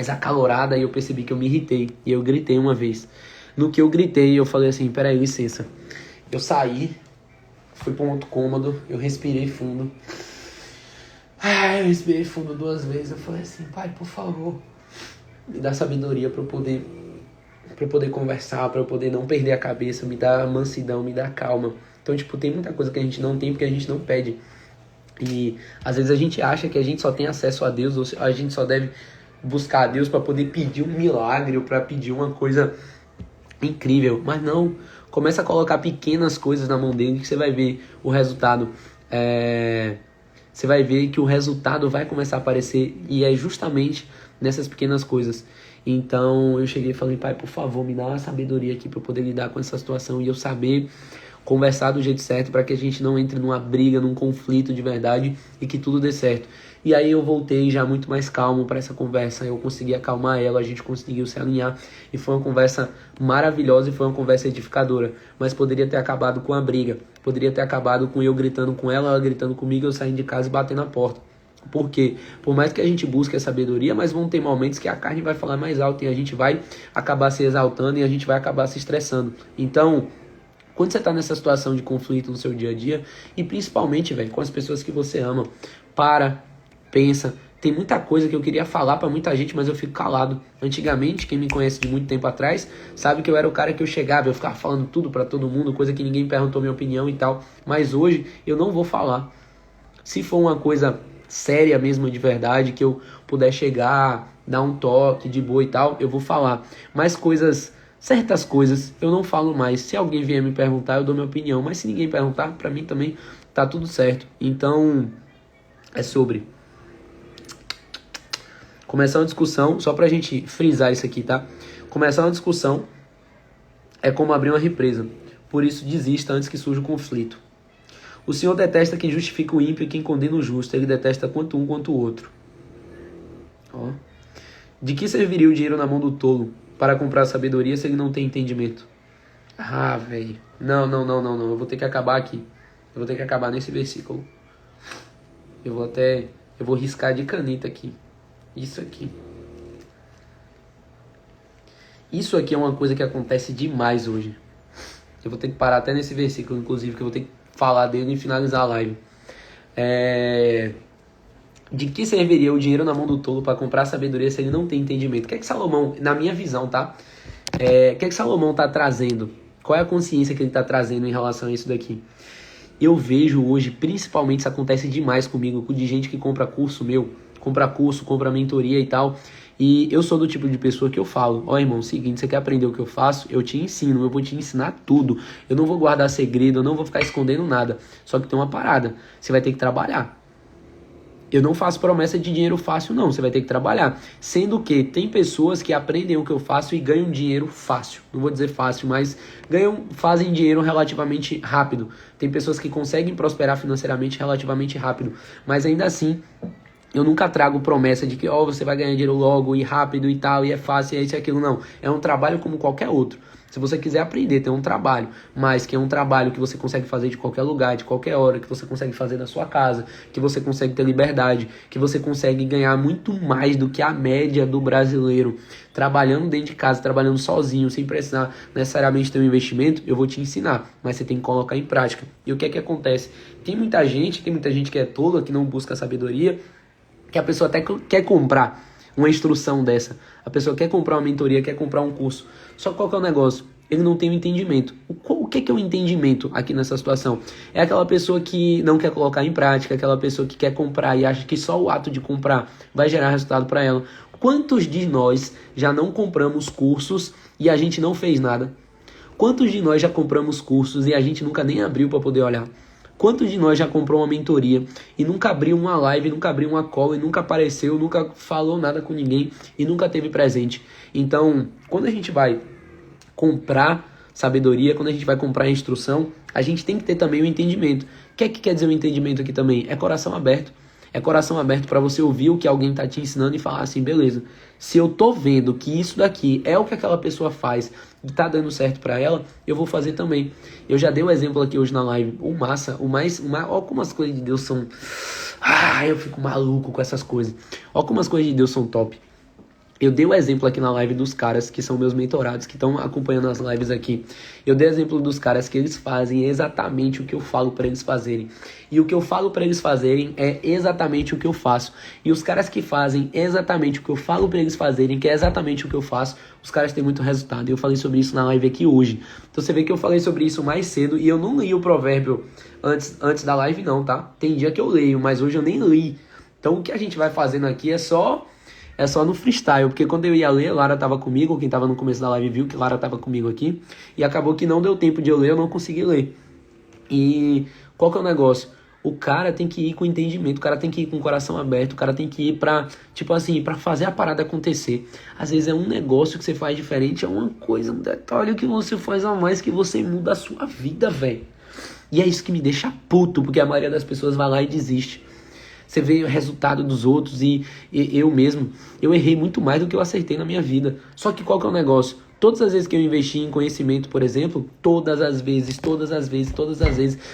acalorada, e eu percebi que eu me irritei. E eu gritei uma vez. No que eu gritei, eu falei assim, peraí, licença. Eu saí, fui para um outro cômodo, eu respirei fundo. Eu respirei fundo 2 vezes. Eu falei assim, Pai, por favor, me dá sabedoria para eu poder conversar, para eu poder não perder a cabeça, me dá mansidão, me dá calma. Então, tipo, tem muita coisa que a gente não tem porque a gente não pede. E às vezes a gente acha que a gente só tem acesso a Deus, ou a gente só deve buscar a Deus para poder pedir um milagre ou para pedir uma coisa incrível. Mas não, começa a colocar pequenas coisas na mão dele que você vai ver o resultado. Você vai ver que o resultado vai começar a aparecer, e é justamente nessas pequenas coisas. Então eu cheguei e falei, Pai, por favor, me dá uma sabedoria aqui para eu poder lidar com essa situação e eu saber conversar do jeito certo, para que a gente não entre numa briga, num conflito de verdade e que tudo dê certo. E aí eu voltei já muito mais calmo para essa conversa, eu consegui acalmar ela, a gente conseguiu se alinhar, e foi uma conversa maravilhosa e foi uma conversa edificadora. Mas poderia ter acabado com a briga, poderia ter acabado com eu gritando com ela, ela gritando comigo, eu saindo de casa e batendo na porta. Por quê? Por mais que a gente busque a sabedoria, mas vão ter momentos que a carne vai falar mais alto e a gente vai acabar se exaltando e a gente vai acabar se estressando. Então, quando você tá nessa situação de conflito no seu dia a dia, e principalmente, velho, com as pessoas que você ama, pensa. Tem muita coisa que eu queria falar pra muita gente, mas eu fico calado. Antigamente, quem me conhece de muito tempo atrás, sabe que eu era o cara que eu chegava, eu ficava falando tudo pra todo mundo, coisa que ninguém perguntou minha opinião e tal. Mas hoje, eu não vou falar. Se for uma coisa séria mesmo, de verdade, que eu puder chegar, dar um toque de boa e tal, eu vou falar. Mas certas coisas, eu não falo mais. Se alguém vier me perguntar, eu dou minha opinião. Mas se ninguém perguntar, pra mim também tá tudo certo. Então, é sobre começar uma discussão, só pra gente frisar isso aqui, tá? Começar uma discussão é como abrir uma represa. Por isso desista antes que surja o conflito. O Senhor detesta quem justifica o ímpio e quem condena o justo. Ele detesta tanto um quanto o outro. Ó. De que serviria o dinheiro na mão do tolo para comprar sabedoria se ele não tem entendimento? Ah, velho. Não. Eu vou ter que acabar aqui. Eu vou ter que acabar nesse versículo. Eu vou riscar de caneta aqui. Isso aqui. Isso aqui é uma coisa que acontece demais hoje. Eu vou ter que parar até nesse versículo, inclusive, que eu vou ter que falar dele e finalizar a live. De que serviria o dinheiro na mão do tolo para comprar sabedoria se ele não tem entendimento? O que é que Salomão, na minha visão, tá? O que é que Salomão tá trazendo? Qual é a consciência que ele tá trazendo em relação a isso daqui? Eu vejo hoje, principalmente, isso acontece demais comigo, de gente que compra curso meu, compra mentoria e tal. E eu sou do tipo de pessoa que eu falo, ó irmão, seguinte, você quer aprender o que eu faço? Eu te ensino, eu vou te ensinar tudo. Eu não vou guardar segredo, eu não vou ficar escondendo nada. Só que tem uma parada, você vai ter que trabalhar. Eu não faço promessa de dinheiro fácil, não. Você vai ter que trabalhar. Sendo que tem pessoas que aprendem o que eu faço e ganham dinheiro fácil. Não vou dizer fácil, mas fazem dinheiro relativamente rápido. Tem pessoas que conseguem prosperar financeiramente relativamente rápido. Mas ainda assim, eu nunca trago promessa de que você vai ganhar dinheiro logo e rápido e tal, e é fácil, e é isso e aquilo. Não. É um trabalho como qualquer outro. Se você quiser aprender, tem um trabalho, mas que é um trabalho que você consegue fazer de qualquer lugar, de qualquer hora, que você consegue fazer na sua casa, que você consegue ter liberdade, que você consegue ganhar muito mais do que a média do brasileiro, trabalhando dentro de casa, trabalhando sozinho, sem precisar necessariamente ter um investimento, eu vou te ensinar, mas você tem que colocar em prática. E o que é que acontece? Tem muita gente que é tola, que não busca sabedoria, que a pessoa até quer comprar uma instrução dessa. A pessoa quer comprar uma mentoria, quer comprar um curso. Só que qual que é o negócio? Ele não tem o entendimento. O que é o entendimento aqui nessa situação? É aquela pessoa que não quer colocar em prática, aquela pessoa que quer comprar e acha que só o ato de comprar vai gerar resultado para ela. Quantos de nós já não compramos cursos e a gente não fez nada? Quantos de nós já compramos cursos e a gente nunca nem abriu para poder olhar? Quantos de nós já comprou uma mentoria e nunca abriu uma live, nunca abriu uma call e nunca apareceu, nunca falou nada com ninguém e nunca teve presente? Então, quando a gente vai comprar sabedoria, quando a gente vai comprar instrução, a gente tem que ter também o entendimento. O que quer dizer o entendimento aqui também? É coração aberto. É coração aberto para você ouvir o que alguém está te ensinando e falar assim, beleza, se eu tô vendo que isso daqui é o que aquela pessoa faz e tá dando certo para ela, eu vou fazer também. Eu já dei um exemplo aqui hoje na live, ó como as coisas de Deus são... eu fico maluco com essas coisas. Ó como as coisas de Deus são top. Eu dei o exemplo aqui na live dos caras que são meus mentorados, que estão acompanhando as lives aqui. Eu dei exemplo dos caras que eles fazem exatamente o que eu falo para eles fazerem. E o que eu falo para eles fazerem é exatamente o que eu faço. E os caras que fazem exatamente o que eu falo para eles fazerem, que é exatamente o que eu faço, os caras têm muito resultado. E eu falei sobre isso na live aqui hoje. Então você vê que eu falei sobre isso mais cedo e eu não li o provérbio antes da live não, tá? Tem dia que eu leio, mas hoje eu nem li. Então o que a gente vai fazendo aqui é só no freestyle, porque quando eu ia ler, Lara tava comigo, quem tava no começo da live viu que Lara tava comigo aqui, e acabou que não deu tempo de eu ler, eu não consegui ler. E qual que é o negócio? O cara tem que ir com entendimento, o cara tem que ir com o coração aberto, o cara tem que ir pra, tipo assim, pra fazer a parada acontecer. Às vezes é um negócio que você faz diferente, é uma coisa, um detalhe que você faz a mais que você muda a sua vida, velho. E é isso que me deixa puto, porque a maioria das pessoas vai lá e desiste. Você vê o resultado dos outros e eu mesmo, eu errei muito mais do que eu acertei na minha vida. Só que qual que é o negócio? Todas as vezes que eu investi em conhecimento, por exemplo, todas as vezes,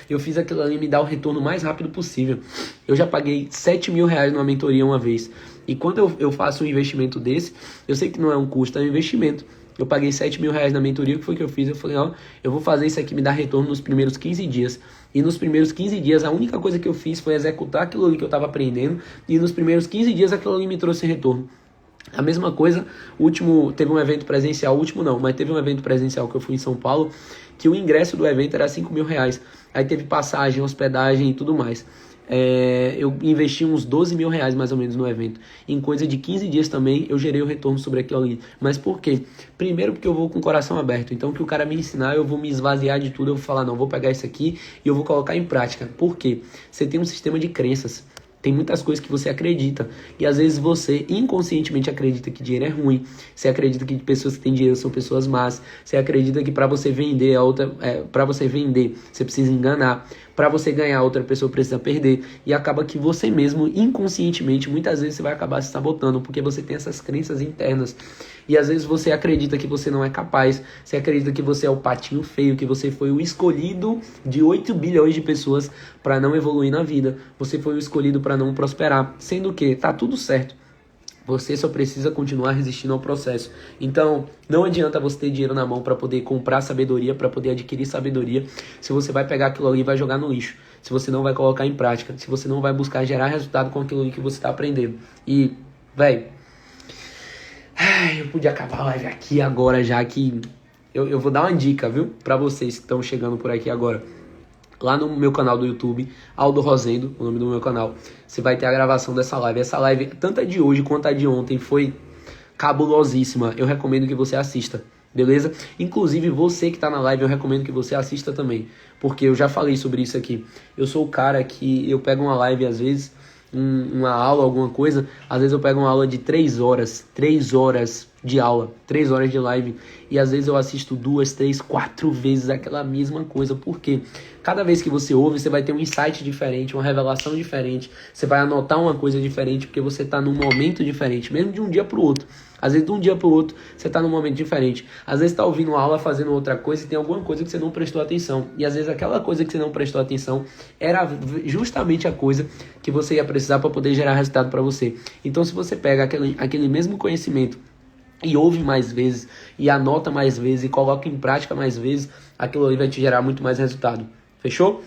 eu fiz aquilo ali me dar o retorno mais rápido possível. Eu já paguei 7 mil reais numa mentoria uma vez. E quando eu faço um investimento desse, eu sei que não é um custo, é um investimento. Eu paguei 7 mil reais na mentoria, o que foi que eu fiz? Eu falei, eu vou fazer isso aqui me dar retorno nos primeiros 15 dias. E nos primeiros 15 dias, a única coisa que eu fiz foi executar aquilo ali que eu estava aprendendo. E nos primeiros 15 dias, aquilo ali me trouxe retorno. A mesma coisa, teve um evento presencial, mas teve um evento presencial que eu fui em São Paulo, que o ingresso do evento era 5 mil reais. Aí teve passagem, hospedagem e tudo mais. Eu investi uns 12 mil reais mais ou menos no evento. Em coisa de 15 dias também eu gerei o retorno sobre aquilo ali. Mas por quê? Primeiro porque eu vou com o coração aberto. Então o que o cara me ensinar, eu vou me esvaziar de tudo. Eu vou falar, não, vou pegar isso aqui e eu vou colocar em prática. Por quê? Você tem um sistema de crenças. Tem muitas coisas que você acredita. E às vezes você inconscientemente acredita que dinheiro é ruim. Você acredita que pessoas que têm dinheiro são pessoas más. Você acredita que para você vender você precisa enganar. Para você ganhar, outra pessoa precisa perder. E acaba que você mesmo, inconscientemente, muitas vezes você vai acabar se sabotando, porque você tem essas crenças internas. E às vezes você acredita que você não é capaz. Você acredita que você é o patinho feio, que você foi o escolhido de 8 bilhões de pessoas para não evoluir na vida. Você foi o escolhido para não prosperar. Sendo que tá tudo certo. Você só precisa continuar resistindo ao processo. Então, não adianta você ter dinheiro na mão para poder comprar sabedoria, para poder adquirir sabedoria, se você vai pegar aquilo ali e vai jogar no lixo. Se você não vai colocar em prática. Se você não vai buscar gerar resultado com aquilo ali que você está aprendendo. E, velho, eu podia acabar a live aqui agora, já que eu vou dar uma dica, viu? Para vocês que estão chegando por aqui agora. Lá no meu canal do YouTube, Aldo Rosendo, o nome do meu canal, você vai ter a gravação dessa live. Essa live, tanto a de hoje quanto a de ontem, foi cabulosíssima. Eu recomendo que você assista, beleza? Inclusive, você que tá na live, eu recomendo que você assista também, porque eu já falei sobre isso aqui. Eu sou o cara que eu pego uma live, às vezes, uma aula, alguma coisa, às vezes eu pego uma aula de 3 horas de aula, 3 horas de live, e às vezes eu assisto 2, 3, 4 vezes aquela mesma coisa, porque cada vez que você ouve, você vai ter um insight diferente, uma revelação diferente, você vai anotar uma coisa diferente, porque você está num momento diferente, mesmo de um dia para o outro. Às vezes de um dia para o outro, você está num momento diferente. Às vezes está ouvindo uma aula, fazendo outra coisa, e tem alguma coisa que você não prestou atenção. E às vezes aquela coisa que você não prestou atenção era justamente a coisa que você ia precisar para poder gerar resultado para você. Então, se você pega aquele mesmo conhecimento e ouve mais vezes, e anota mais vezes, e coloca em prática mais vezes, aquilo ali vai te gerar muito mais resultado. Fechou?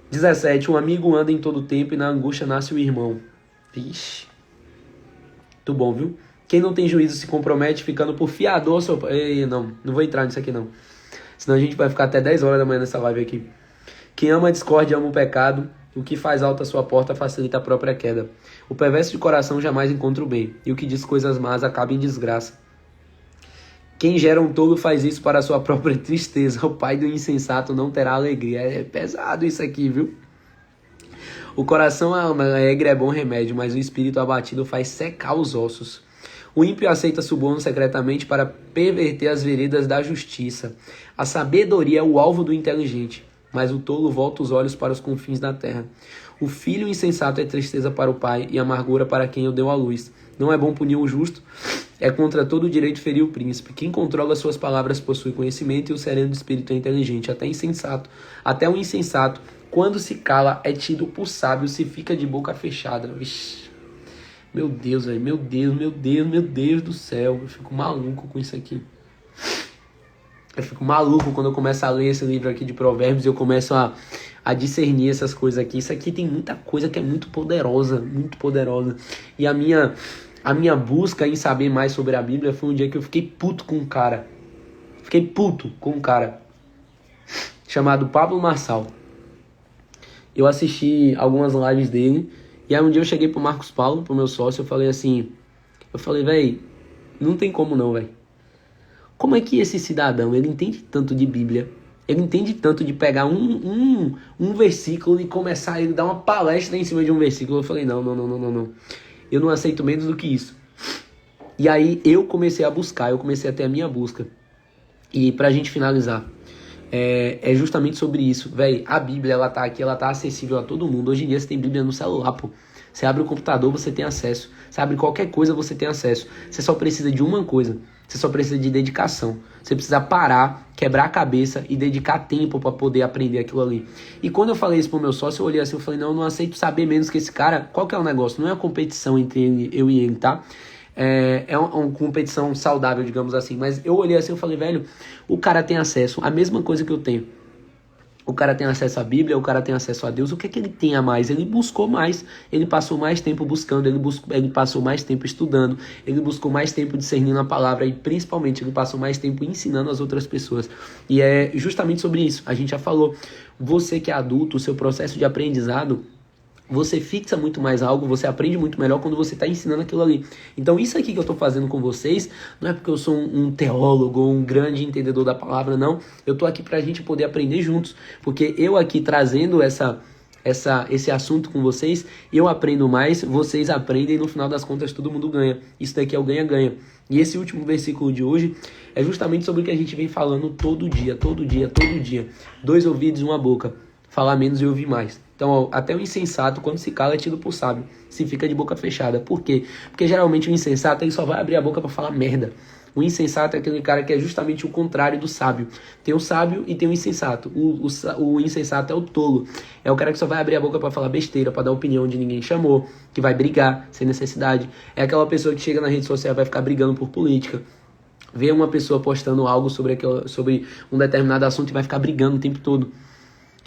17. Um amigo anda em todo tempo e na angústia nasce o irmão. Vixe. Muito bom, viu? Quem não tem juízo se compromete ficando por fiador. Não vou entrar nisso aqui não. Senão a gente vai ficar até 10 horas da manhã nessa live aqui. Quem ama a discórdia ama o pecado. O que faz alta a sua porta facilita a própria queda. O perverso de coração jamais encontra o bem. E o que diz coisas más acaba em desgraça. Quem gera um tolo faz isso para a sua própria tristeza. O pai do insensato não terá alegria. É pesado isso aqui, viu? O coração alegre é bom remédio, mas o espírito abatido faz secar os ossos. O ímpio aceita suborno secretamente para perverter as veredas da justiça. A sabedoria é o alvo do inteligente, mas o tolo volta os olhos para os confins da terra. O filho insensato é tristeza para o pai e amargura para quem o deu à luz. Não é bom punir o justo, é contra todo o direito ferir o príncipe. Quem controla suas palavras possui conhecimento e o sereno do espírito é inteligente. Até o insensato, quando se cala, é tido por sábio se fica de boca fechada. Vixe. Meu Deus, velho, meu Deus do céu, eu fico maluco com isso aqui. Eu fico maluco quando eu começo a ler esse livro aqui de Provérbios e eu começo a discernir essas coisas aqui. Isso aqui tem muita coisa que é muito poderosa, muito poderosa. E a minha busca em saber mais sobre a Bíblia foi um dia que eu fiquei puto com um cara. Chamado Pablo Marçal. Eu assisti algumas lives dele. E aí um dia eu cheguei pro Marcos Paulo, pro meu sócio, eu falei, velho, não tem como não, velho. Como é que esse cidadão, ele entende tanto de Bíblia, ele entende tanto de pegar um versículo e começar a ele dar uma palestra em cima de um versículo? Eu falei, não. Eu não aceito menos do que isso. E aí eu comecei a ter a minha busca. E pra gente finalizar, é justamente sobre isso, velho. A Bíblia, ela tá aqui, ela tá acessível a todo mundo. Hoje em dia você tem Bíblia no celular, pô. Você abre o computador, você tem acesso. Você abre qualquer coisa, você tem acesso. Você só precisa de uma coisa. Você só precisa de dedicação. Você precisa parar, quebrar a cabeça e dedicar tempo para poder aprender aquilo ali. E quando eu falei isso pro meu sócio, eu olhei assim, eu falei, não, eu não aceito saber menos que esse cara. Qual que é o negócio? Não é uma competição entre eu e ele, tá? É uma competição saudável, digamos assim. Mas eu olhei assim e falei, velho, o cara tem acesso à mesma coisa que eu tenho. O cara tem acesso à Bíblia, o cara tem acesso a Deus. O que é que ele tem a mais? Ele buscou mais, ele passou mais tempo buscando, ele passou mais tempo estudando, ele buscou mais tempo discernindo a palavra e principalmente ele passou mais tempo ensinando as outras pessoas. E é justamente sobre isso, a gente já falou. Você que é adulto, o seu processo de aprendizado, você fixa muito mais algo, você aprende muito melhor quando você está ensinando aquilo ali. Então isso aqui que eu estou fazendo com vocês, não é porque eu sou um teólogo ou um grande entendedor da palavra, não. Eu estou aqui para a gente poder aprender juntos. Porque eu aqui trazendo esse assunto com vocês, eu aprendo mais, vocês aprendem, e no final das contas todo mundo ganha. Isso daqui é o ganha-ganha. E esse último versículo de hoje é justamente sobre o que a gente vem falando todo dia. 2 ouvidos, 1 boca. Falar menos e ouvir mais. Então, ó, até o insensato, quando se cala, é tido por sábio. Se fica de boca fechada. Por quê? Porque geralmente o insensato ele só vai abrir a boca pra falar merda. O insensato é aquele cara que é justamente o contrário do sábio. Tem o sábio e tem o insensato. O insensato é o tolo. É o cara que só vai abrir a boca pra falar besteira, pra dar opinião onde ninguém chamou, que vai brigar sem necessidade. É aquela pessoa que chega na rede social e vai ficar brigando por política. Vê uma pessoa postando algo sobre um determinado assunto e vai ficar brigando o tempo todo.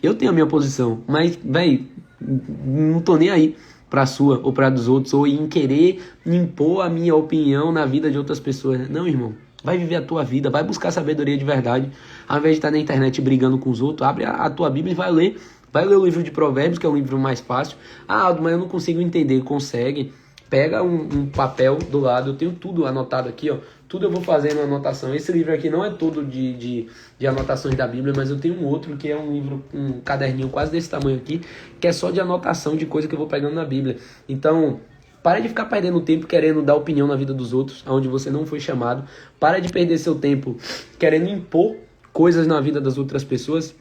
Eu tenho a minha posição, mas, véi, não tô nem aí pra sua ou pra dos outros, ou em querer impor a minha opinião na vida de outras pessoas. Não, irmão. Vai viver a tua vida, vai buscar sabedoria de verdade. Ao invés de estar na internet brigando com os outros, abre a tua Bíblia e vai ler. Vai ler o livro de Provérbios, que é o livro mais fácil. Ah, Aldo, mas eu não consigo entender. Consegue. Pega um papel do lado, eu tenho tudo anotado aqui, ó. Tudo eu vou fazendo anotação. Esse livro aqui não é todo de anotações da Bíblia, mas eu tenho um outro que é um livro, um caderninho quase desse tamanho aqui, que é só de anotação de coisa que eu vou pegando na Bíblia. Então, para de ficar perdendo tempo querendo dar opinião na vida dos outros, onde você não foi chamado. Para de perder seu tempo querendo impor coisas na vida das outras pessoas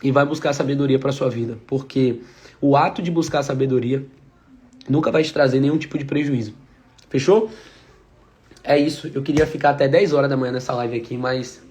e vai buscar sabedoria para sua vida. Porque o ato de buscar sabedoria nunca vai te trazer nenhum tipo de prejuízo. Fechou? É isso. Eu queria ficar até 10 horas da manhã nessa live aqui, mas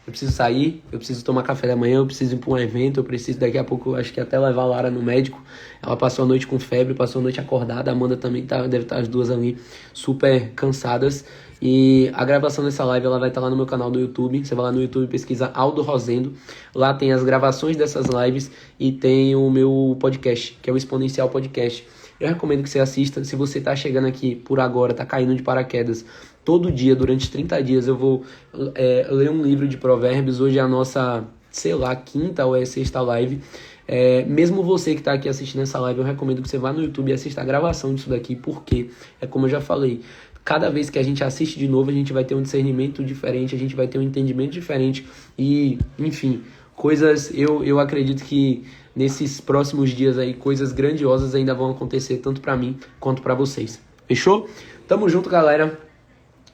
eu preciso sair, eu preciso tomar café da manhã, eu preciso ir para um evento, eu preciso daqui a pouco, acho que até levar a Lara no médico. Ela passou a noite com febre, passou a noite acordada, a Amanda também deve estar as duas ali super cansadas. E a gravação dessa live ela vai estar lá no meu canal do YouTube. Você vai lá no YouTube e pesquisa Aldo Rosendo. Lá tem as gravações dessas lives e tem o meu podcast, que é o Exponencial Podcast. Eu recomendo que você assista. Se você está chegando aqui por agora, está caindo de paraquedas, todo dia, durante 30 dias, eu vou ler um livro de provérbios. Hoje é a nossa, sei lá, quinta ou sexta live. Mesmo você que está aqui assistindo essa live, eu recomendo que você vá no YouTube e assista a gravação disso daqui, porque, como eu já falei, cada vez que a gente assiste de novo, a gente vai ter um discernimento diferente, a gente vai ter um entendimento diferente e, enfim, coisas, eu acredito que nesses próximos dias aí, coisas grandiosas ainda vão acontecer, tanto pra mim quanto pra vocês. Fechou? Tamo junto, galera.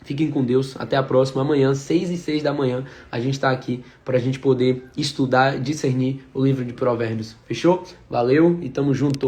Fiquem com Deus. Até a próxima. Amanhã, 6h06 da manhã, a gente tá aqui pra gente poder estudar, discernir o livro de Provérbios. Fechou? Valeu e tamo junto.